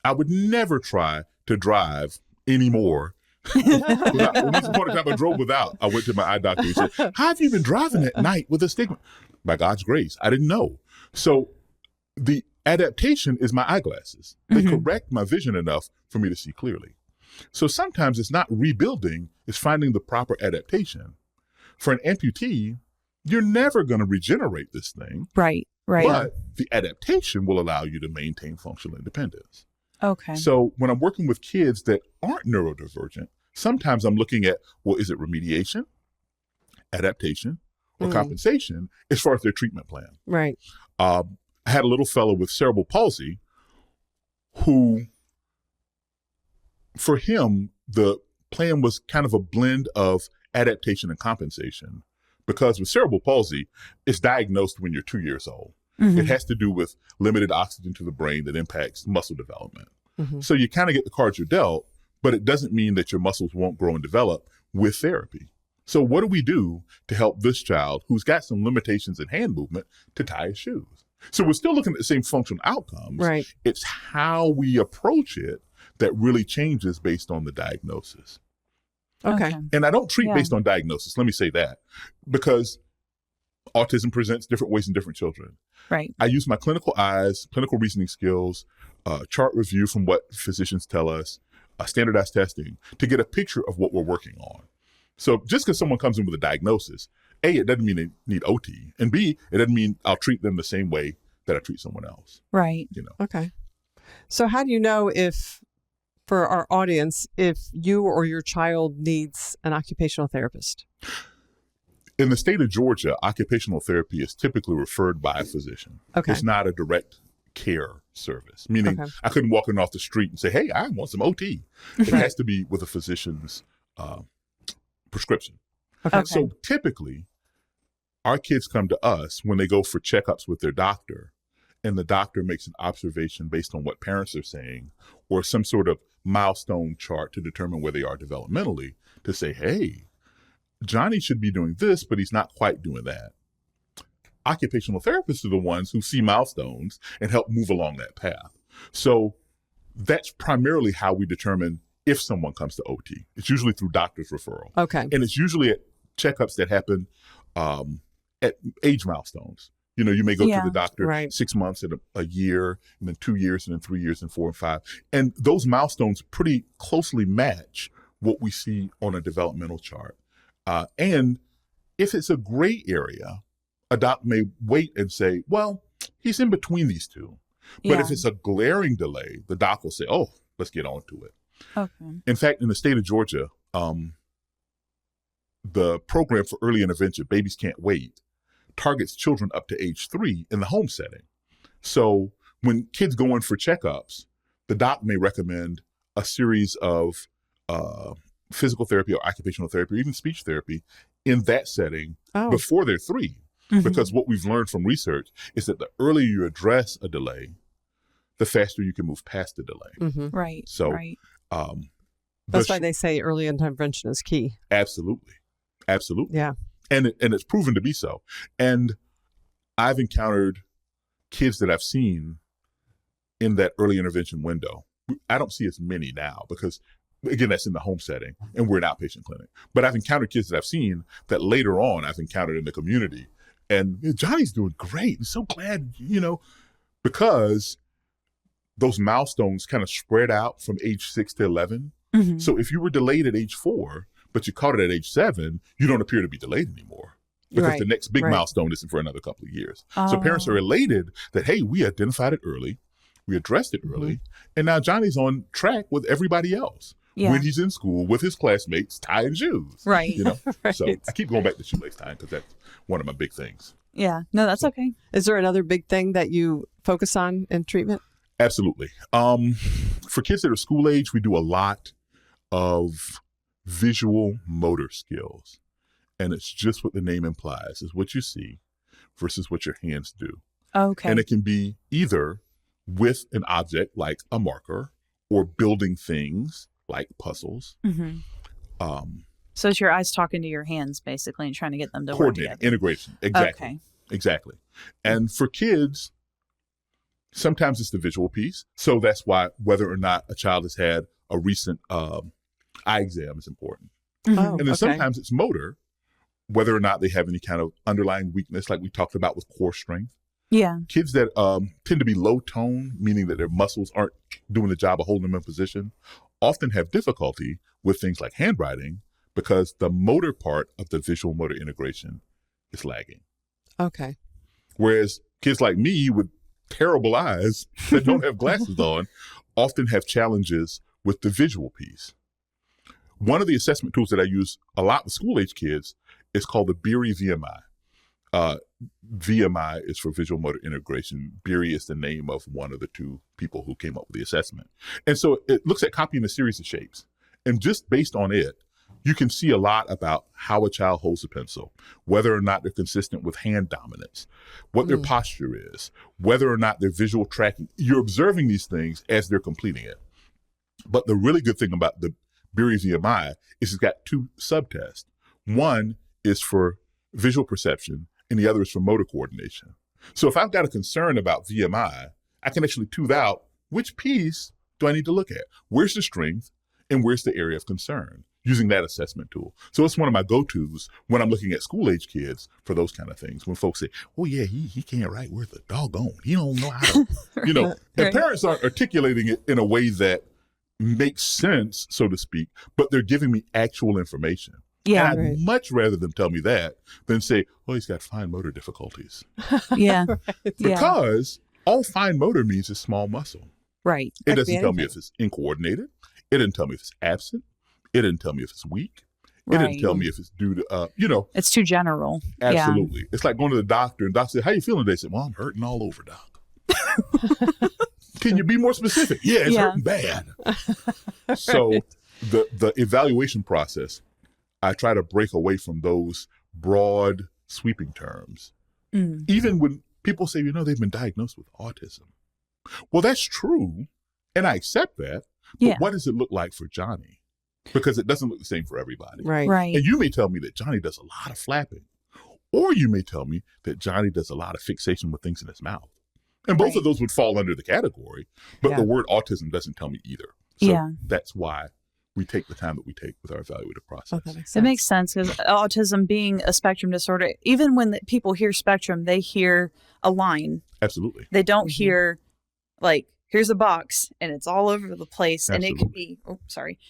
I would never try to drive anymore. Once upon a time I drove without. I went to my eye doctor and said, how have you been driving at night with astigmatism? By God's grace, I didn't know. So the adaptation is my eyeglasses. They correct my vision enough for me to see clearly. So sometimes it's not rebuilding, it's finding the proper adaptation. For an amputee, you're never going to regenerate this thing. Right. Right. But the adaptation will allow you to maintain functional independence. Okay. So when I'm working with kids that aren't neurodivergent, sometimes I'm looking at, well, is it remediation, adaptation, or compensation as far as their treatment plan? Right. I had a little fellow with cerebral palsy who, for him, the plan was kind of a blend of adaptation and compensation, because with cerebral palsy, it's diagnosed when you're 2 years old. It has to do with limited oxygen to the brain that impacts muscle development. So you kind of get the cards you're dealt, but it doesn't mean that your muscles won't grow and develop with therapy. So what do we do to help this child who's got some limitations in hand movement to tie his shoes? So we're still looking at the same functional outcomes. Right. It's how we approach it that really changes based on the diagnosis. Okay. And I don't treat based on diagnosis. Let me say that, because autism presents different ways in different children. Right. I use my clinical eyes, clinical reasoning skills, chart review from what physicians tell us, standardized testing to get a picture of what we're working on. So just because someone comes in with a diagnosis, A, it doesn't mean they need OT, and B, it doesn't mean I'll treat them the same way that I treat someone else. Right. You know. Okay. So how do you know if, for our audience, if you or your child needs an occupational therapist? In the state of Georgia, occupational therapy is typically referred by a physician. Okay. It's not a direct care service, meaning I couldn't walk in off the street and say, hey, I want some OT. It has to be with a physician's prescription. Okay. So typically, our kids come to us when they go for checkups with their doctor, and the doctor makes an observation based on what parents are saying or some sort of milestone chart to determine where they are developmentally, to say, hey, Johnny should be doing this, but he's not quite doing that. Occupational therapists are the ones who see milestones and help move along that path. So that's primarily how we determine if someone comes to OT. It's usually through doctor's referral. Okay. And it's usually at checkups that happen at age milestones. You know, you may go to the doctor 6 months and a year, and then 2 years, and then 3 years, and 4 and 5. And those milestones pretty closely match what we see on a developmental chart. And if it's a gray area, a doc may wait and say, well, he's in between these two. But if it's a glaring delay, the doc will say, oh, let's get on to it. Okay. In fact, in the state of Georgia, the program for early intervention, Babies Can't Wait, targets children up to age 3 in the home setting. So when kids go in for checkups, the doc may recommend a series of physical therapy or occupational therapy or even speech therapy in that setting before they're 3. Because what we've learned from research is that the earlier you address a delay, the faster you can move past the delay. Right. So right. That's why they say early intervention is key. Absolutely. Absolutely. Yeah. And it's proven to be so. And I've encountered kids that I've seen in that early intervention window. I don't see as many now because, again, that's in the home setting and we're an outpatient clinic. But I've encountered kids that I've seen that later on I've encountered in the community. And Johnny's doing great. I'm so glad, because those milestones kind of spread out from age 6 to 11. Mm-hmm. So if you were delayed at age 4, but you caught it at age 7, you don't appear to be delayed anymore. Because the next big milestone isn't for another couple of years. So parents are elated that, hey, we identified it early, we addressed it early, and now Johnny's on track with everybody else when he's in school with his classmates, tie and shoes. Right. Right. So I keep going back to shoelace tying because that's one of my big things. Yeah. No, that's okay. Is there another big thing that you focus on in treatment? Absolutely. For kids that are school age, we do a lot of visual motor skills. And it's just what the name implies, is what you see versus what your hands do. Okay. And it can be either with an object like a marker or building things like puzzles. Mm-hmm. So it's your eyes talking to your hands, basically, and trying to get them to work together. Integration. Exactly. Okay. Exactly. And for kids, sometimes it's the visual piece. So that's why whether or not a child has had a recent eye exam is important. Mm-hmm. Oh, And then sometimes it's motor, whether or not they have any kind of underlying weakness, like we talked about with core strength. Yeah. Kids that tend to be low tone, meaning that their muscles aren't doing the job of holding them in position, often have difficulty with things like handwriting because the motor part of the visual motor integration is lagging. Okay. Whereas kids like me with terrible eyes that don't have glasses on often have challenges with the visual piece. One of the assessment tools that I use a lot with school-age kids is called the Beery VMI. VMI is for visual motor integration. Beery is the name of one of the two people who came up with the assessment. And so it looks at copying a series of shapes. And just based on it, you can see a lot about how a child holds a pencil, whether or not they're consistent with hand dominance, what their posture is, whether or not they're visual tracking. You're observing these things as they're completing it. But the really good thing about the Beery VMI is it's got two subtests. One is for visual perception, and the other is for motor coordination. So if I've got a concern about VMI, I can actually tune out which piece do I need to look at? Where's the strength and where's the area of concern using that assessment tool? So it's one of my go-tos when I'm looking at school-age kids for those kind of things. When folks say, oh yeah, he can't write worth a doggone. He don't know how to, and Right. parents aren't articulating it in a way that makes sense, so to speak, but they're giving me actual information. Yeah. And I'd much rather them tell me that than say, oh, he's got fine motor difficulties. Yeah. Yeah. Because all fine motor means is small muscle. Right. It Could be doesn't tell me anything. if it's incoordinated. It doesn't tell me if it's absent. It didn't tell me if it's weak. It Right. didn't tell me if it's due to, It's too general. absolutely. It's like going to the doctor and doctor said, how you feeling today? I said, well, I'm hurting all over, doc. Can you be more specific? Yeah, it's hurting bad. So the evaluation process, I try to break away from those broad sweeping terms. Mm. Even when people say, they've been diagnosed with autism. Well, that's true. And I accept that. But Yeah. what does it look like for Johnny? Because it doesn't look the same for everybody. Right. Right. And you may tell me that Johnny does a lot of flapping. Or you may tell me that Johnny does a lot of fixation with things in his mouth. And both of those would fall under the category. But the word autism doesn't tell me either. So that's why we take the time that we take with our evaluative process. Oh, that makes sense. It makes sense because autism being a spectrum disorder, even when people hear spectrum, they hear a line. Absolutely. They don't hear like, here's a box and it's all over the place. And it could be,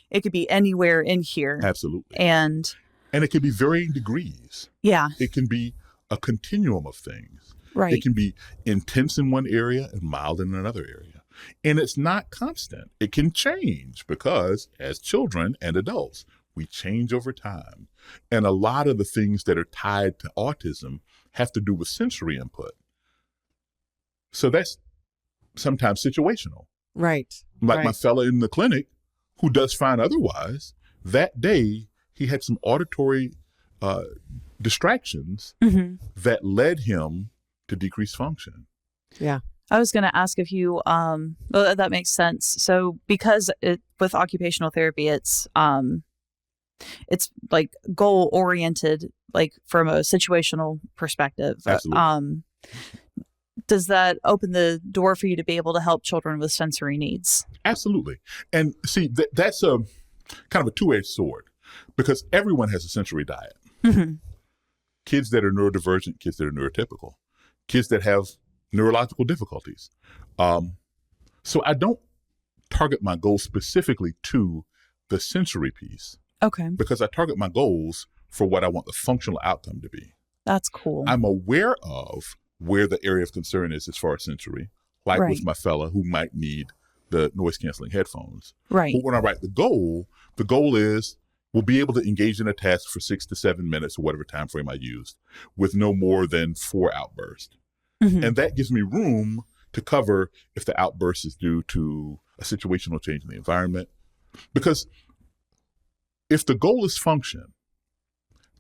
it could be anywhere in here. Absolutely. And it can be varying degrees. yeah. It can be a continuum of things. Right. It can be intense in one area and mild in another area. And it's not constant. It can change because as children and adults, we change over time. And a lot of the things that are tied to autism have to do with sensory input. So that's sometimes situational. Right. Like my fella in the clinic who does fine otherwise, that day he had some auditory distractions that led him to decreased function. Yeah. I was going to ask if you, well, that makes sense. So because with occupational therapy, it's it's like goal oriented, like from a situational perspective. Absolutely. Does that open the door for you to be able to help children with sensory needs? Absolutely. And see, that's a kind of a two-edged sword, because everyone has a sensory diet. Mm-hmm. Kids that are neurodivergent, kids that are neurotypical, kids that have neurological difficulties. So I don't target my goals specifically to the sensory piece, Okay. because I target my goals for what I want the functional outcome to be. That's cool. I'm aware of where the area of concern is as far as sensory, like Right. with my fella who might need the noise canceling headphones. Right. But when I write the goal is we'll be able to engage in a task for 6 to 7 minutes or whatever time frame I used with no more than 4 outbursts. Mhm. And that gives me room to cover if the outburst is due to a situational change in the environment. Because if the goal is function,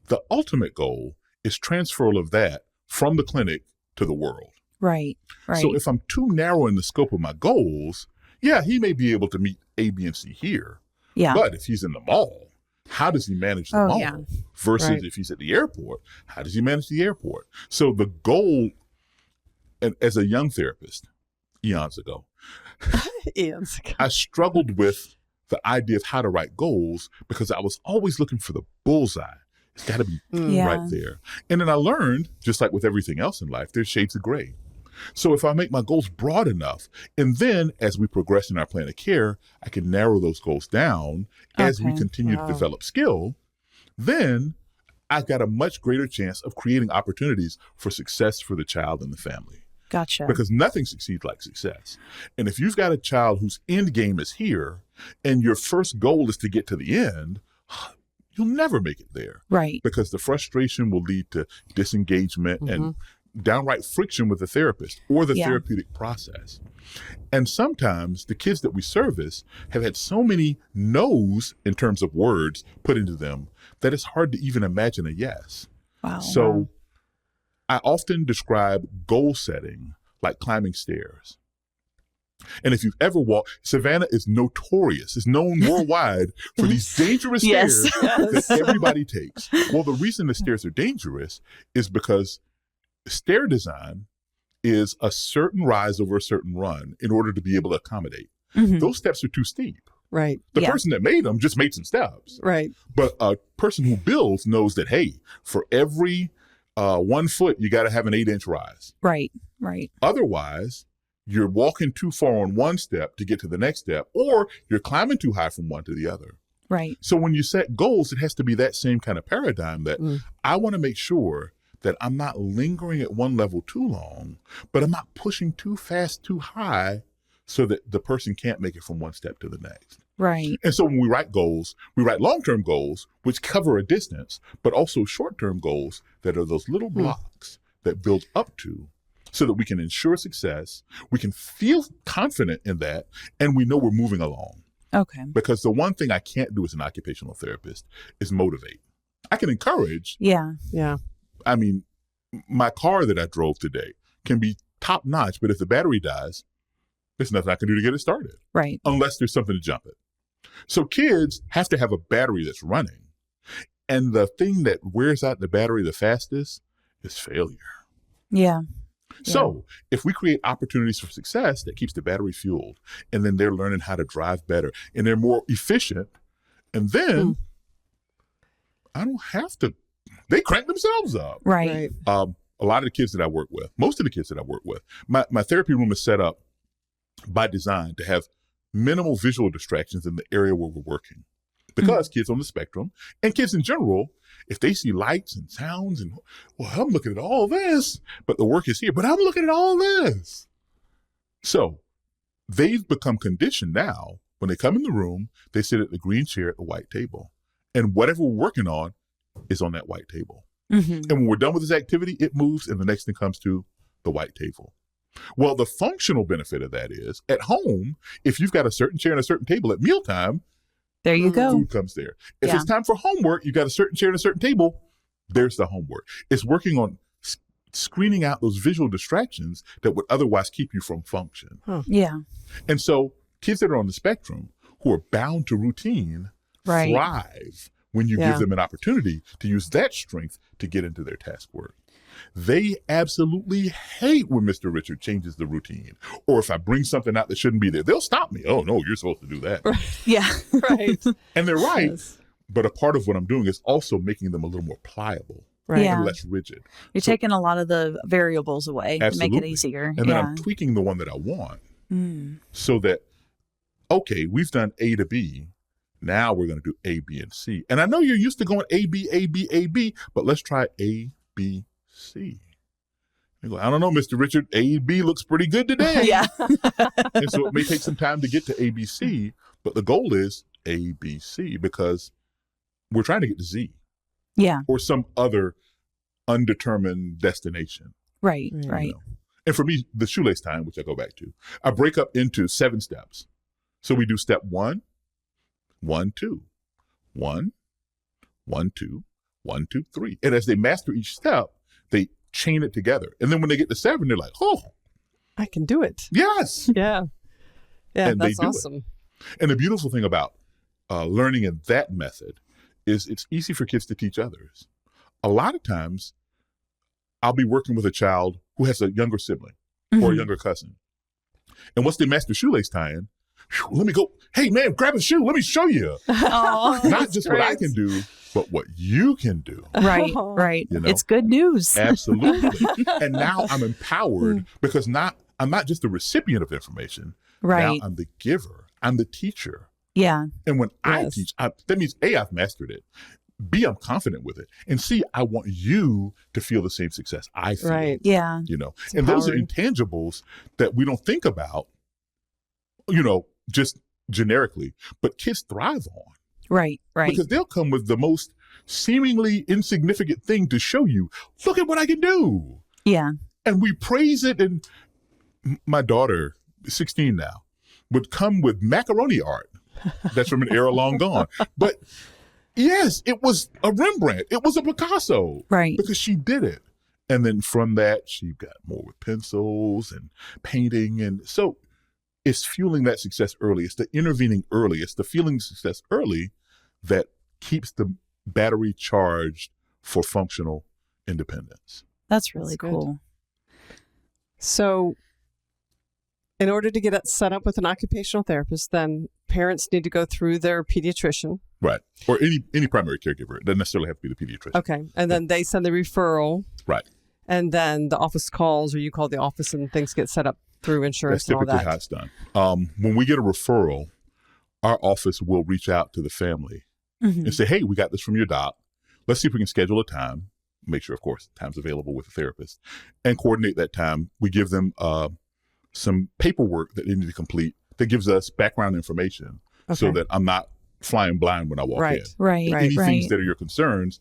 the ultimate goal is transferal of that from the clinic to the world. Right. Right. So if I'm too narrow in the scope of my goals, yeah, he may be able to meet A, B, and C here. Yeah. But if he's in the mall, how does he manage the mall? Yeah. Versus Right. if he's at the airport, how does he manage the airport? So the goal, and as a young therapist, eons ago, Ian's. I struggled with the idea of how to write goals because I was always looking for the bullseye. It's got to be Yeah. right there. And then I learned, just like with everything else in life, there's shades of gray. So if I make my goals broad enough, and then as we progress in our plan of care, I can narrow those goals down as we Okay. continue Wow. to develop skill, then I've got a much greater chance of creating opportunities for success for the child and the family. Gotcha. Because nothing succeeds like success. And if you've got a child whose end game is here and your first goal is to get to the end, you'll never make it there, Right. because the frustration will lead to disengagement and downright friction with the therapist or the Yeah. therapeutic process. And sometimes the kids that we service have had so many no's in terms of words put into them that it's hard to even imagine a yes. Wow. So I often describe goal setting like climbing stairs. And if you've ever walked, Savannah is notorious, is known worldwide for these dangerous Yes. stairs that everybody takes. Well, the reason the stairs are dangerous is because stair design is a certain rise over a certain run in order to be able to accommodate. Mhm. Those steps are too steep. Right. The Yeah. person that made them just made some steps. Right. But a person who builds knows that, hey, for every 1 foot, you got to have an 8-inch rise. Right. Right. Otherwise, you're walking too far on one step to get to the next step, or you're climbing too high from one to the other. Right. So when you set goals, it has to be that same kind of paradigm that Mm. I want to make sure that I'm not lingering at one level too long, but I'm not pushing too fast, too high, so that the person can't make it from one step to the next. Right. And so when we write goals, we write long-term goals, which cover a distance, but also short-term goals that are those little blocks that build up to, so that we can ensure success, we can feel confident in that, and we know we're moving along. Okay. Because the one thing I can't do as an occupational therapist is motivate. I can encourage. Yeah. Yeah. I mean, my car that I drove today can be top-notch, but if the battery dies, there's nothing I can do to get it started, Right. unless there's something to jump it. So kids have to have a battery that's running. And the thing that wears out the battery the fastest is failure. Yeah. So if we create opportunities for success, that keeps the battery fueled, and then they're learning how to drive better and they're more efficient. And then I don't have to, they crank themselves up. Right. Right. A lot of the kids that I work with, most of the kids that I work with, my therapy room is set up by design to have minimal visual distractions in the area where we're working. Because kids on the spectrum and kids in general, if they see lights and sounds and, well, I'm looking at all this, but the work is here, but I'm looking at all this. So they've become conditioned now. When they come in the room, they sit at the green chair at the white table. And whatever we're working on is on that white table. Mm-hmm. And when we're done with this activity, it moves and the next thing comes to the white table. Well, the functional benefit of that is at home, if you've got a certain chair and a certain table at mealtime, There you go. food comes there. If Yeah. it's time for homework, you got a certain chair and a certain table, there's the homework. It's working on screening out those visual distractions that would otherwise keep you from function. Yeah. And so kids that are on the spectrum who are bound to routine Right. thrive when you Yeah. give them an opportunity to use that strength to get into their task work. They absolutely hate when Mr. Richard changes the routine, or if I bring something out that shouldn't be there. They'll stop me. Oh, no, you're supposed to do that. Yeah. Right. And they're right. Yes. But a part of what I'm doing is also making them a little more pliable Right. Yeah. and less rigid. You're taking a lot of the variables away to make it Absolutely. easier. And then yeah. I'm tweaking the one that I want Mm. so that, okay, we've done A to B. Now we're going to do A, B, and C. And I know you're used to going A, B, A, B, A, B, but let's try A, B, C. You go, I don't know, Mr. Richard, A, B looks pretty good today. Yeah. And so it may take some time to get to A, B, C, but the goal is A, B, C, because we're trying to get to Z Yeah. or some other undetermined destination. Right. Right. Right. You know? And for me, the shoelace time, which I go back to, I break up into 7 steps. So we do step 1, 1, 2, 1, 1, 2, 1, 2, 3. And as they master each step, they chain it together. And then when they get to 7, they're like, oh, I can do it. yes. Yeah. Yeah, And they that's do it. awesome. And the beautiful thing about learning in that method is it's easy for kids to teach others. A lot of times, I'll be working with a child who has a younger sibling or a Mhm. younger cousin. And once they master shoelace tying, let me go, hey, man, grab a shoe. Let me show you. Oh, Not just what I can do, but what you can do. right. Right. You know? It's good news. Absolutely. And now I'm empowered because I'm not just the recipient of information. Right. Now I'm the giver. I'm the teacher. Yeah. And when I Yes. teach, that means A, I've mastered it. B, I'm confident with it. And C, I want you to feel the same success I feel. Right. Yeah. You know, It's and those are empowering. intangibles that we don't think about, you know, just generically, but kids thrive on. Right. Right. Because they'll come with the most seemingly insignificant thing to show you, look at what I can do. Yeah. And we praise it. And my daughter, 16 now, would come with macaroni art. That's from an era long gone. But yes, it was a Rembrandt. It was a Picasso. Right. Because she did it. And then from that, she got more with pencils and painting. And so it's fueling that success early. It's the intervening early. It's the feeling success early that keeps the battery charged for functional independence. That's really That's good. cool. So, in order to get it set up with an occupational therapist, then parents need to go through their pediatrician. Right. Or any primary caregiver. It doesn't necessarily have to be the pediatrician. Okay. And then they send the referral. Right. And then the office calls, or you call the office, and things get set up through insurance That's and all typically that. how it's done. When we get a referral, our office will reach out to the family Mhm. and say, hey, we got this from your doc. Let's see if we can schedule a time. Make sure, of course, time's available with the therapist and coordinate that time. We give them some paperwork that they need to complete that gives us background information so Okay. that I'm not flying blind when I walk Right. in. Right. Right. Any Right. things that are your concerns,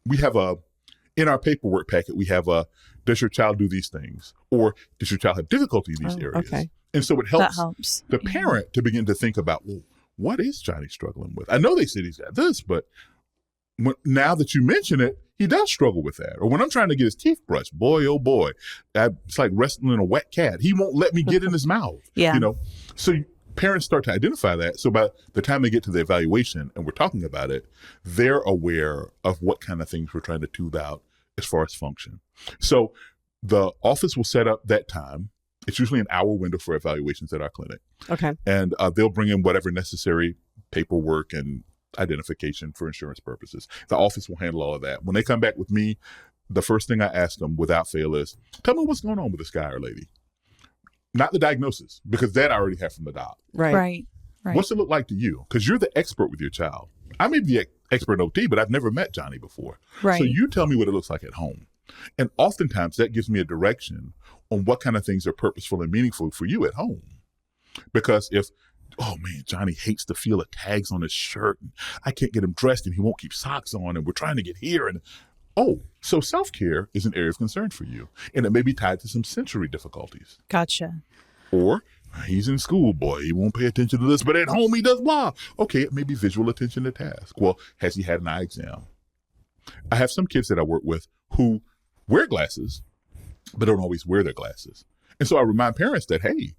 we have in our paperwork packet, we have does your child do these things? Or does your child have difficulty in these Oh, areas? okay. And so it That helps helps. the Yeah. parent to begin to think about, well, what is Johnny struggling with? I know they said he's got this, but now that you mention it, he does struggle with that. Or when I'm trying to get his teeth brushed, boy, oh boy, it's like wrestling a wet cat. He won't let me get in his mouth. Yeah. You know, so parents start to identify that. So by the time they get to the evaluation and we're talking about it, they're aware of what kind of things we're trying to tune out as far as function. So the office will set up that time. It's usually an hour window for evaluations at our clinic. Okay. And they'll bring in whatever necessary paperwork and identification for insurance purposes. The office will handle all of that. When they come back with me, the first thing I ask them without fail is, tell me what's going on with this guy or lady. Not the diagnosis, because that I already have from the doc. Right. Right. Right. What's it look like to you? Because you're the expert with your child. I may be an expert in OT, but I've never met Johnny before. Right. So you tell me what it looks like at home. And oftentimes that gives me a direction on what kind of things are purposeful and meaningful for you at home. Because if, oh man, Johnny hates the feel of tags on his shirt, and I can't get him dressed and he won't keep socks on, and we're trying to get here. And so self-care is an area of concern for you. And it may be tied to some sensory difficulties. Gotcha. Or he's in school, boy, he won't pay attention to this, but at home he does blah. Okay, it may be visual attention to task. Well, has he had an eye exam? I have some kids that I work with who wear glasses, but don't always wear their glasses. And so I remind parents that, hey,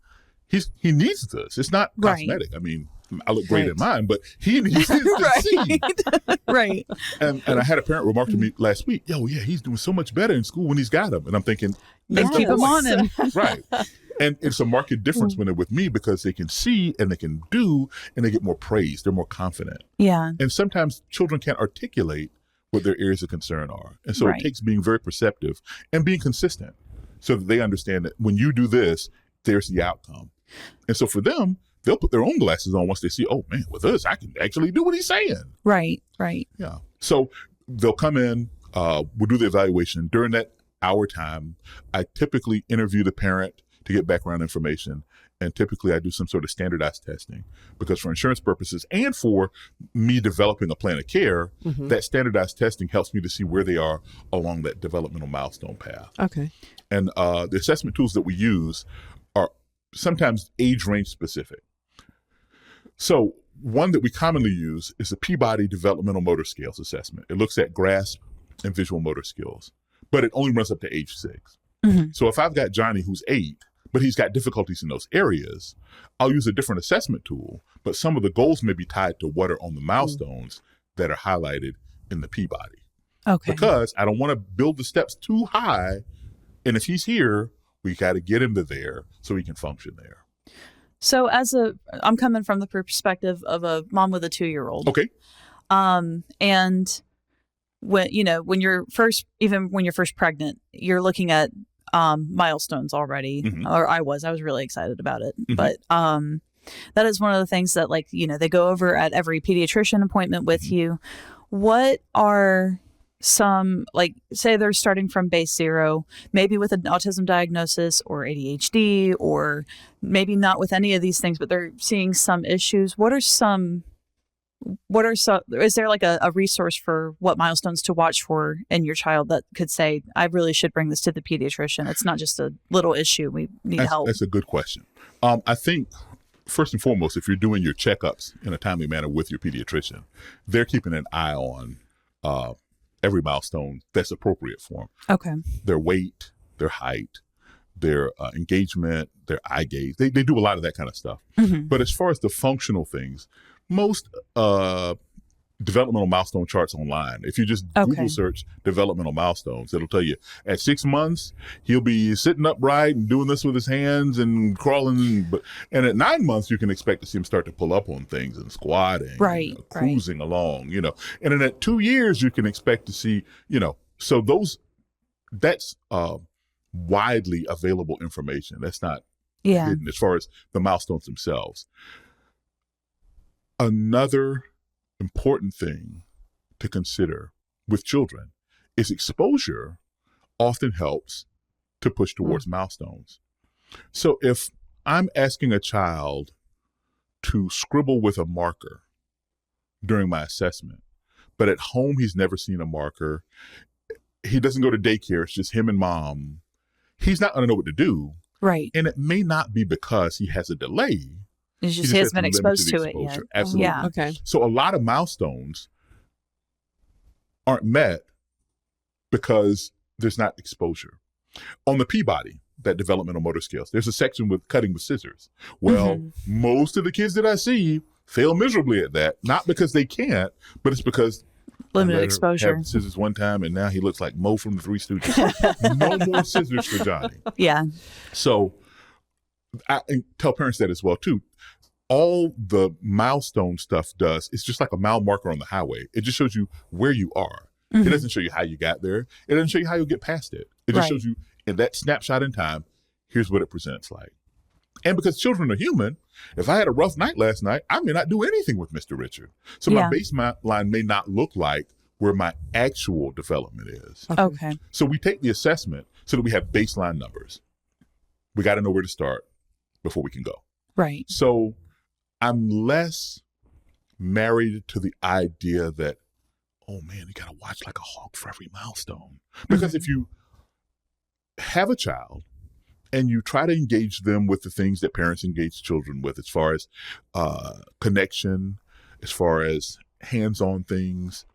he needs this. It's not Right. cosmetic. I mean, I look great in Right. mine, but he needs his to see. Right. And I had a parent remark to me last week, yo, yeah, he's doing so much better in school when he's got him. And I'm thinking, Then that's keep the him point. on him. Right. And it's a marked difference when they're with me because they can see and they can do and they get more praise. They're more confident. Yeah. And sometimes children can't articulate what their areas of concern are. And so Right. it takes being very perceptive and being consistent so that they understand that when you do this, there's the outcome. And so for them, they'll put their own glasses on once they see, oh man, with us, I can actually do what he's saying. Right. Right. Yeah. So they'll come in, we'll do the evaluation. During that hour time, I typically interview the parent to get background information. And typically I do some sort of standardized testing because for insurance purposes and for me developing a plan of care, that standardized testing helps me to see where they are along that developmental milestone path. Okay. And the assessment tools that we use are sometimes age range specific. So one that we commonly use is the Peabody Developmental Motor Scales Assessment. It looks at grasp and visual motor skills, but it only runs up to age 6. So if I've got Johnny who's 8, but he's got difficulties in those areas, I'll use a different assessment tool, but some of the goals may be tied to what are on the milestones that are highlighted in the Peabody. Okay. Because I don't want to build the steps too high. And if he's here, we got to get him to there so he can function there. So I'm coming from the perspective of a mom with a 2-year-old. Okay. And when you're first pregnant, you're looking at milestones already, or I was really excited about it. But that is one of the things that they go over at every pediatrician appointment with you. What are some, say they're starting from base 0, maybe with an autism diagnosis or ADHD, or maybe not with any of these things, but they're seeing some issues. Is there a resource for what milestones to watch for in your child that could say, I really should bring this to the pediatrician? It's not just a little issue. We need help. That's a good question. I think first and foremost, if you're doing your checkups in a timely manner with your pediatrician, they're keeping an eye on every milestone that's appropriate for them. Okay. Their weight, their height, their engagement, their eye gaze. They do a lot of that kind of stuff. But as far as the functional things, most developmental milestone charts online, if you just Google search developmental milestones, it'll tell you at 6 months, he'll be sitting upright and doing this with his hands and crawling. And at 9 months, you can expect to see him start to pull up on things and squatting, cruising along, And then at 2 years, you can expect to see, so that's widely available information. That's not hidden as far as the milestones themselves. Another important thing to consider with children is exposure often helps to push towards milestones. So if I'm asking a child to scribble with a marker during my assessment, but at home he's never seen a marker, he doesn't go to daycare, it's just him and mom, he's not going to know what to do. Right. And it may not be because he has a delay. He hasn't been exposed to it yet. Absolutely. Yeah. Okay. So a lot of milestones aren't met because there's not exposure. On the Peabody, that developmental motor skills, there's a section with cutting with scissors. Well, most of the kids that I see fail miserably at that, not because they can't, but it's because limited exposure. Had scissors one time and now he looks like Mo from the Three Stooges. No more scissors for Johnny. Yeah. So I tell parents that as well too. All the milestone stuff does is just like a mile marker on the highway. It just shows you where you are. It doesn't show you how you got there. It doesn't show you how you'll get past it. It just shows you in that snapshot in time, here's what it presents like. And because children are human, if I had a rough night last night, I may not do anything with Mr. Richard. So my baseline may not look like where my actual development is. Okay. So we take the assessment so that we have baseline numbers. We got to know where to start before we can go. Right. So I'm less married to the idea that, oh man, you got to watch like a hawk for every milestone. Because if you have a child and you try to engage them with the things that parents engage children with, as far as connection, as far as hands-on things,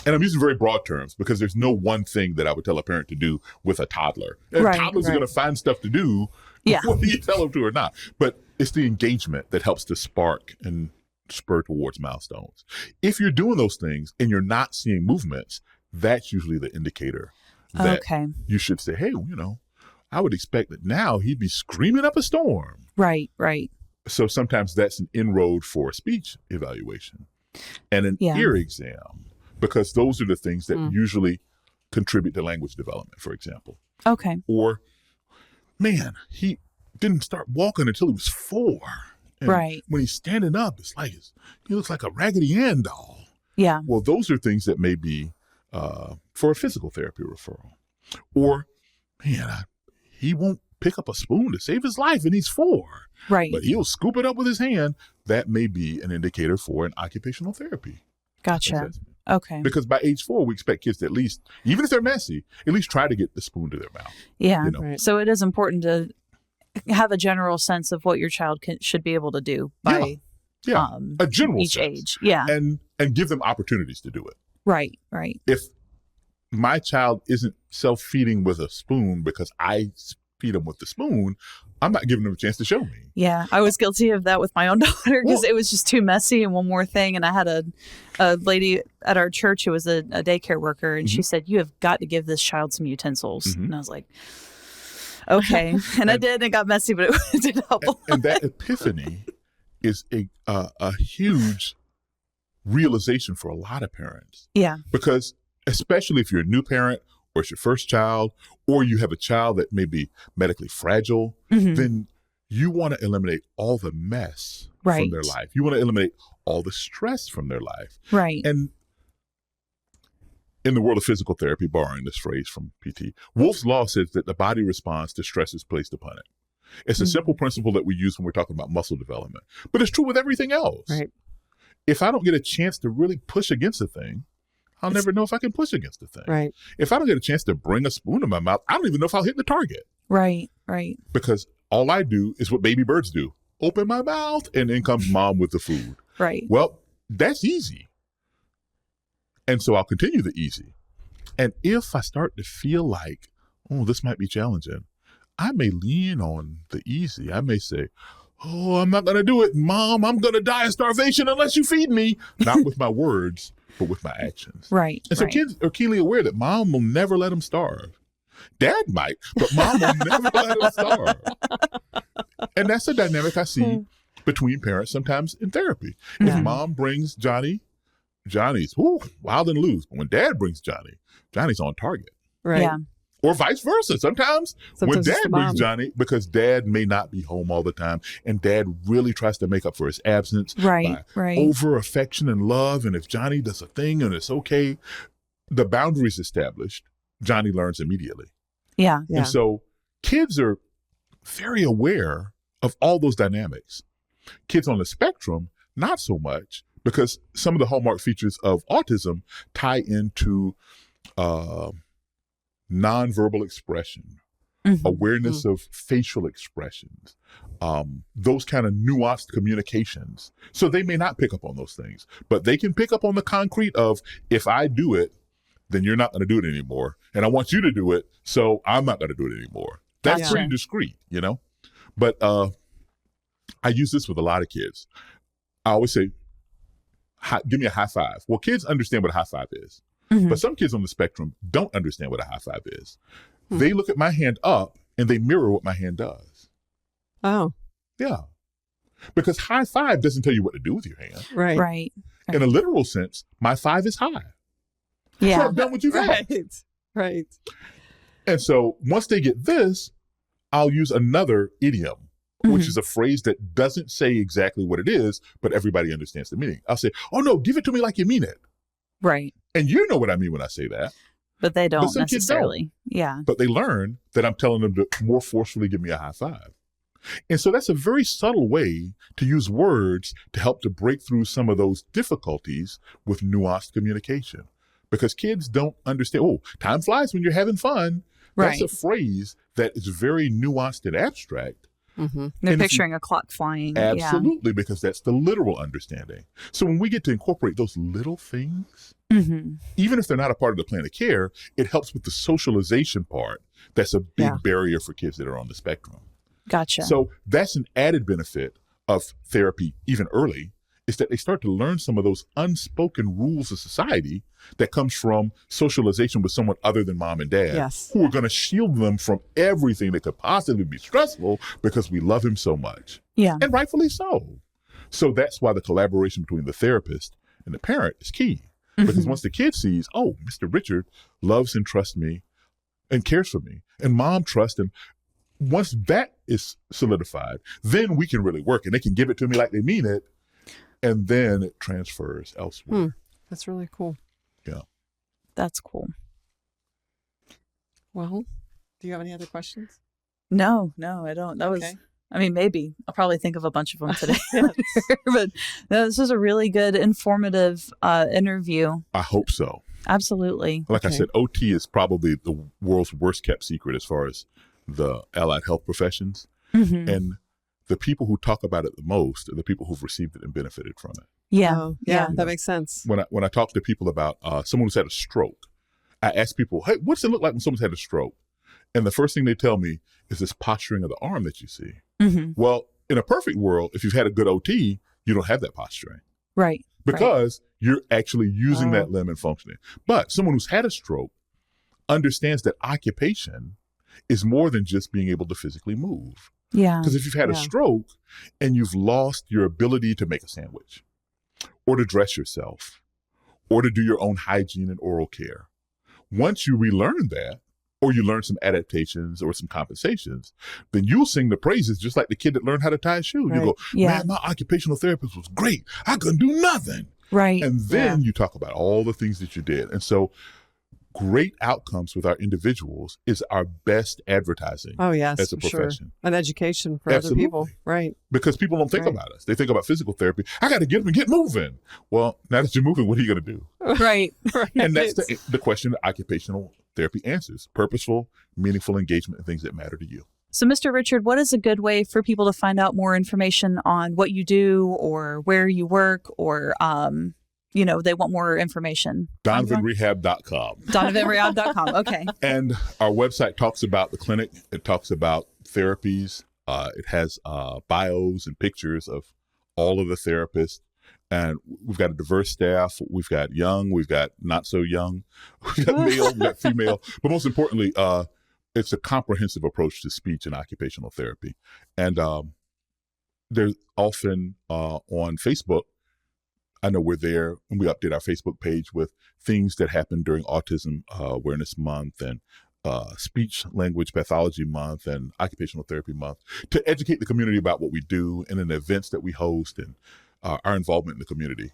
and I'm using very broad terms because there's no one thing that I would tell a parent to do with a toddler. And toddlers are going to find stuff to do whether you tell them to or not. But it's the engagement that helps to spark and spur towards milestones. If you're doing those things and you're not seeing movements, that's usually the indicator that you should say, hey, I would expect that now he'd be screaming up a storm. Right. So sometimes that's an inroad for a speech evaluation and an ear exam, because those are the things that usually contribute to language development, for example. Okay. Or, man, he didn't start walking until he was 4. And right. when he's standing up, it's like he looks like a Raggedy Ann doll. Yeah. Well, those are things that may be for a physical therapy referral. Or, man, he won't pick up a spoon to save his life and he's 4. Right. But he'll scoop it up with his hand. That may be an indicator for an occupational therapy. Gotcha. assessment. Okay. Because by age 4, we expect kids to at least, even if they're messy, at least try to get the spoon to their mouth. Yeah. Right. So it is important to have a general sense of what your child should be able to do by a general each sense. age. Yeah. And give them opportunities to do it. Right. If my child isn't self-feeding with a spoon because I feed them with the spoon, I'm not giving them a chance to show me. Yeah, I was guilty of that with my own daughter because it was just too messy. And one more thing, and I had a lady at our church who was a daycare worker, and she said, "You have got to give this child some utensils." And I was like, "Okay," and I did. And it got messy, but it did help. And that epiphany is a huge realization for a lot of parents. Yeah, because especially if you're a new parent, or it's your first child, or you have a child that may be medically fragile, then you want to eliminate all the mess from their life. You want to eliminate all the stress from their life. Right. And in the world of physical therapy, borrowing this phrase from PT, Wolff's Law says that the body responds to stresses placed upon it. It's a simple principle that we use when we're talking about muscle development, but it's true with everything else. Right. If I don't get a chance to really push against a thing, I'll never know if I can push against the thing. Right. If I don't get a chance to bring a spoon in my mouth, I don't even know if I'll hit the target. Right. Because all I do is what baby birds do. Open my mouth, and then comes mom with the food. Right. Well, that's easy. And so I'll continue the easy. And if I start to feel like, oh, this might be challenging, I may lean on the easy. I may say, oh, I'm not going to do it, Mom. I'm going to die of starvation unless you feed me. Not with my words, but with my actions. Right. And so kids are keenly aware that mom will never let them starve. Dad might, but mom will never let them starve. And that's a dynamic I see between parents sometimes in therapy. If mom brings Johnny's wild and loose. But when dad brings Johnny's on target. Right. Yeah. Or vice versa. Sometimes when it's dad the brings mom. Johnny, because dad may not be home all the time, and dad really tries to make up for his absence by over affection and love. And if Johnny does a thing and it's okay, the boundaries established, Johnny learns immediately. Yeah. And so kids are very aware of all those dynamics. Kids on the spectrum, not so much, because some of the hallmark features of autism tie into nonverbal expression, awareness of facial expressions, those kind of nuanced communications. So they may not pick up on those things, but they can pick up on the concrete of, if I do it, then you're not going to do it anymore. And I want you to do it, so I'm not going to do it anymore. That's pretty discreet, But I use this with a lot of kids. I always say, give me a high five. Well, kids understand what a high five is. But some kids on the spectrum don't understand what a high five is. They look at my hand up and they mirror what my hand does. Oh. Yeah. Because high five doesn't tell you what to do with your hand. Right. In a literal sense, my 5 is high. Yeah. So I've done what you've asked. Right. And so once they get this, I'll use another idiom, which is a phrase that doesn't say exactly what it is, but everybody understands the meaning. I'll say, oh no, give it to me like you mean it. Right. And you know what I mean when I say that. But they don't some kids necessarily. Yeah. But they learn that I'm telling them to more forcefully give me a high five. And so that's a very subtle way to use words to help to break through some of those difficulties with nuanced communication. Because kids don't understand, oh, time flies when you're having fun. That's a phrase that is very nuanced and abstract. They're picturing a clock flying. Absolutely, because that's the literal understanding. So when we get to incorporate those little things, even if they're not a part of the plan of care, it helps with the socialization part. That's a big barrier for kids that are on the spectrum. Gotcha. So that's an added benefit of therapy, even early, is that they start to learn some of those unspoken rules of society that comes from socialization with someone other than mom and dad, Yes. who are going to shield them from everything that could possibly be stressful because we love him so much. Yeah. And rightfully so. So that's why the collaboration between the therapist and the parent is key. Because once the kid sees, oh, Mr. Richard loves and trusts me and cares for me, and mom trusts him, once that is solidified, then we can really work, and they can give it to me like they mean it, and then it transfers elsewhere. That's really cool. Yeah. That's cool. Well, do you have any other questions? No, I don't. That was, Okay. I mean, maybe I'll probably think of a bunch of them today. But no, this was a really good, informative interview. I hope so. Absolutely. Like I Okay. said, OT is probably the world's worst kept secret as far as the allied health professions. Mhm. And the people who talk about it the most are the people who've received it and benefited from it. Yeah. Oh, yeah. that makes sense. When I talk to people about someone who's had a stroke, I ask people, hey, what's it look like when someone's had a stroke? And the first thing they tell me is this posturing of the arm that you see. Mhm. Well, in a perfect world, if you've had a good OT, you don't have that posturing Right. because you're actually using Oh. that limb and functioning. But someone who's had a stroke understands that occupation is more than just being able to physically move. Yeah. Because if you've had a Yeah. stroke and you've lost your ability to make a sandwich or to dress yourself or to do your own hygiene and oral care, once you relearn that, or you learn some adaptations or some compensations, then you'll sing the praises just like the kid that learned how to tie a shoe. Right. You go, Yeah. man, my occupational therapist was great. I couldn't do nothing. Right. And then you talk about all the things that you did. And so great outcomes with our individuals is our best advertising Oh, yes, as a for sure. profession. An education for Absolutely. other people. Right. Because people don't think Right. about us. They think about physical therapy. I got to get up and get moving. Well, now that you're moving, what are you going to do? Right. Right. And that's the question that occupational therapy answers: purposeful, meaningful engagement in things that matter to you. So, Mr. Richard, what is a good way for people to find out more information on what you do or where you work, or, they want more information? DonovanRehab.com. DonovanRehab.com. Okay. And our website talks about the clinic. It talks about therapies. It has bios and pictures of all of the therapists. And we've got a diverse staff. We've got young. We've got not so young. We've got male. We've got female. But most importantly, it's a comprehensive approach to speech and occupational therapy. And there's often on Facebook, I know we're there, and we update our Facebook page with things that happen during Autism Awareness Month and Speech Language Pathology Month and Occupational Therapy Month to educate the community about what we do and in the events that we host and our involvement in the community.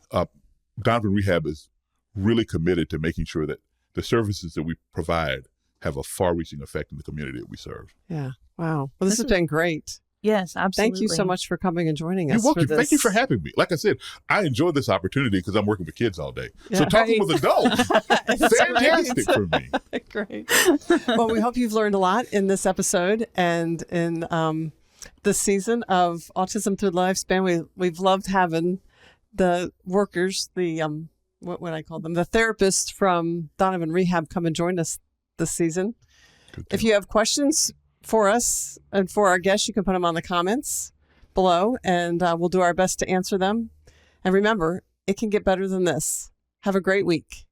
Donovan Rehab is really committed to making sure that the services that we provide have a far-reaching effect in the community that we serve. Yeah. Wow. Well, this has been great. Yes, absolutely. Thank you so much for coming and joining us. You're welcome. For this. Thank you for having me. Like I said, I enjoy this opportunity because I'm working with kids all day. So Yeah. talking Right. with adults, fantastic for me. Great. Well, we hope you've learned a lot in this episode and in this season of Autism Through the Lifespan. We've loved having the workers, the what would I call them? The therapists from Donovan Rehab come and join us this season. Good If deal. you have questions for us and for our guests, you can put them on the comments below, and we'll do our best to answer them. And remember, it can get better than this. Have a great week.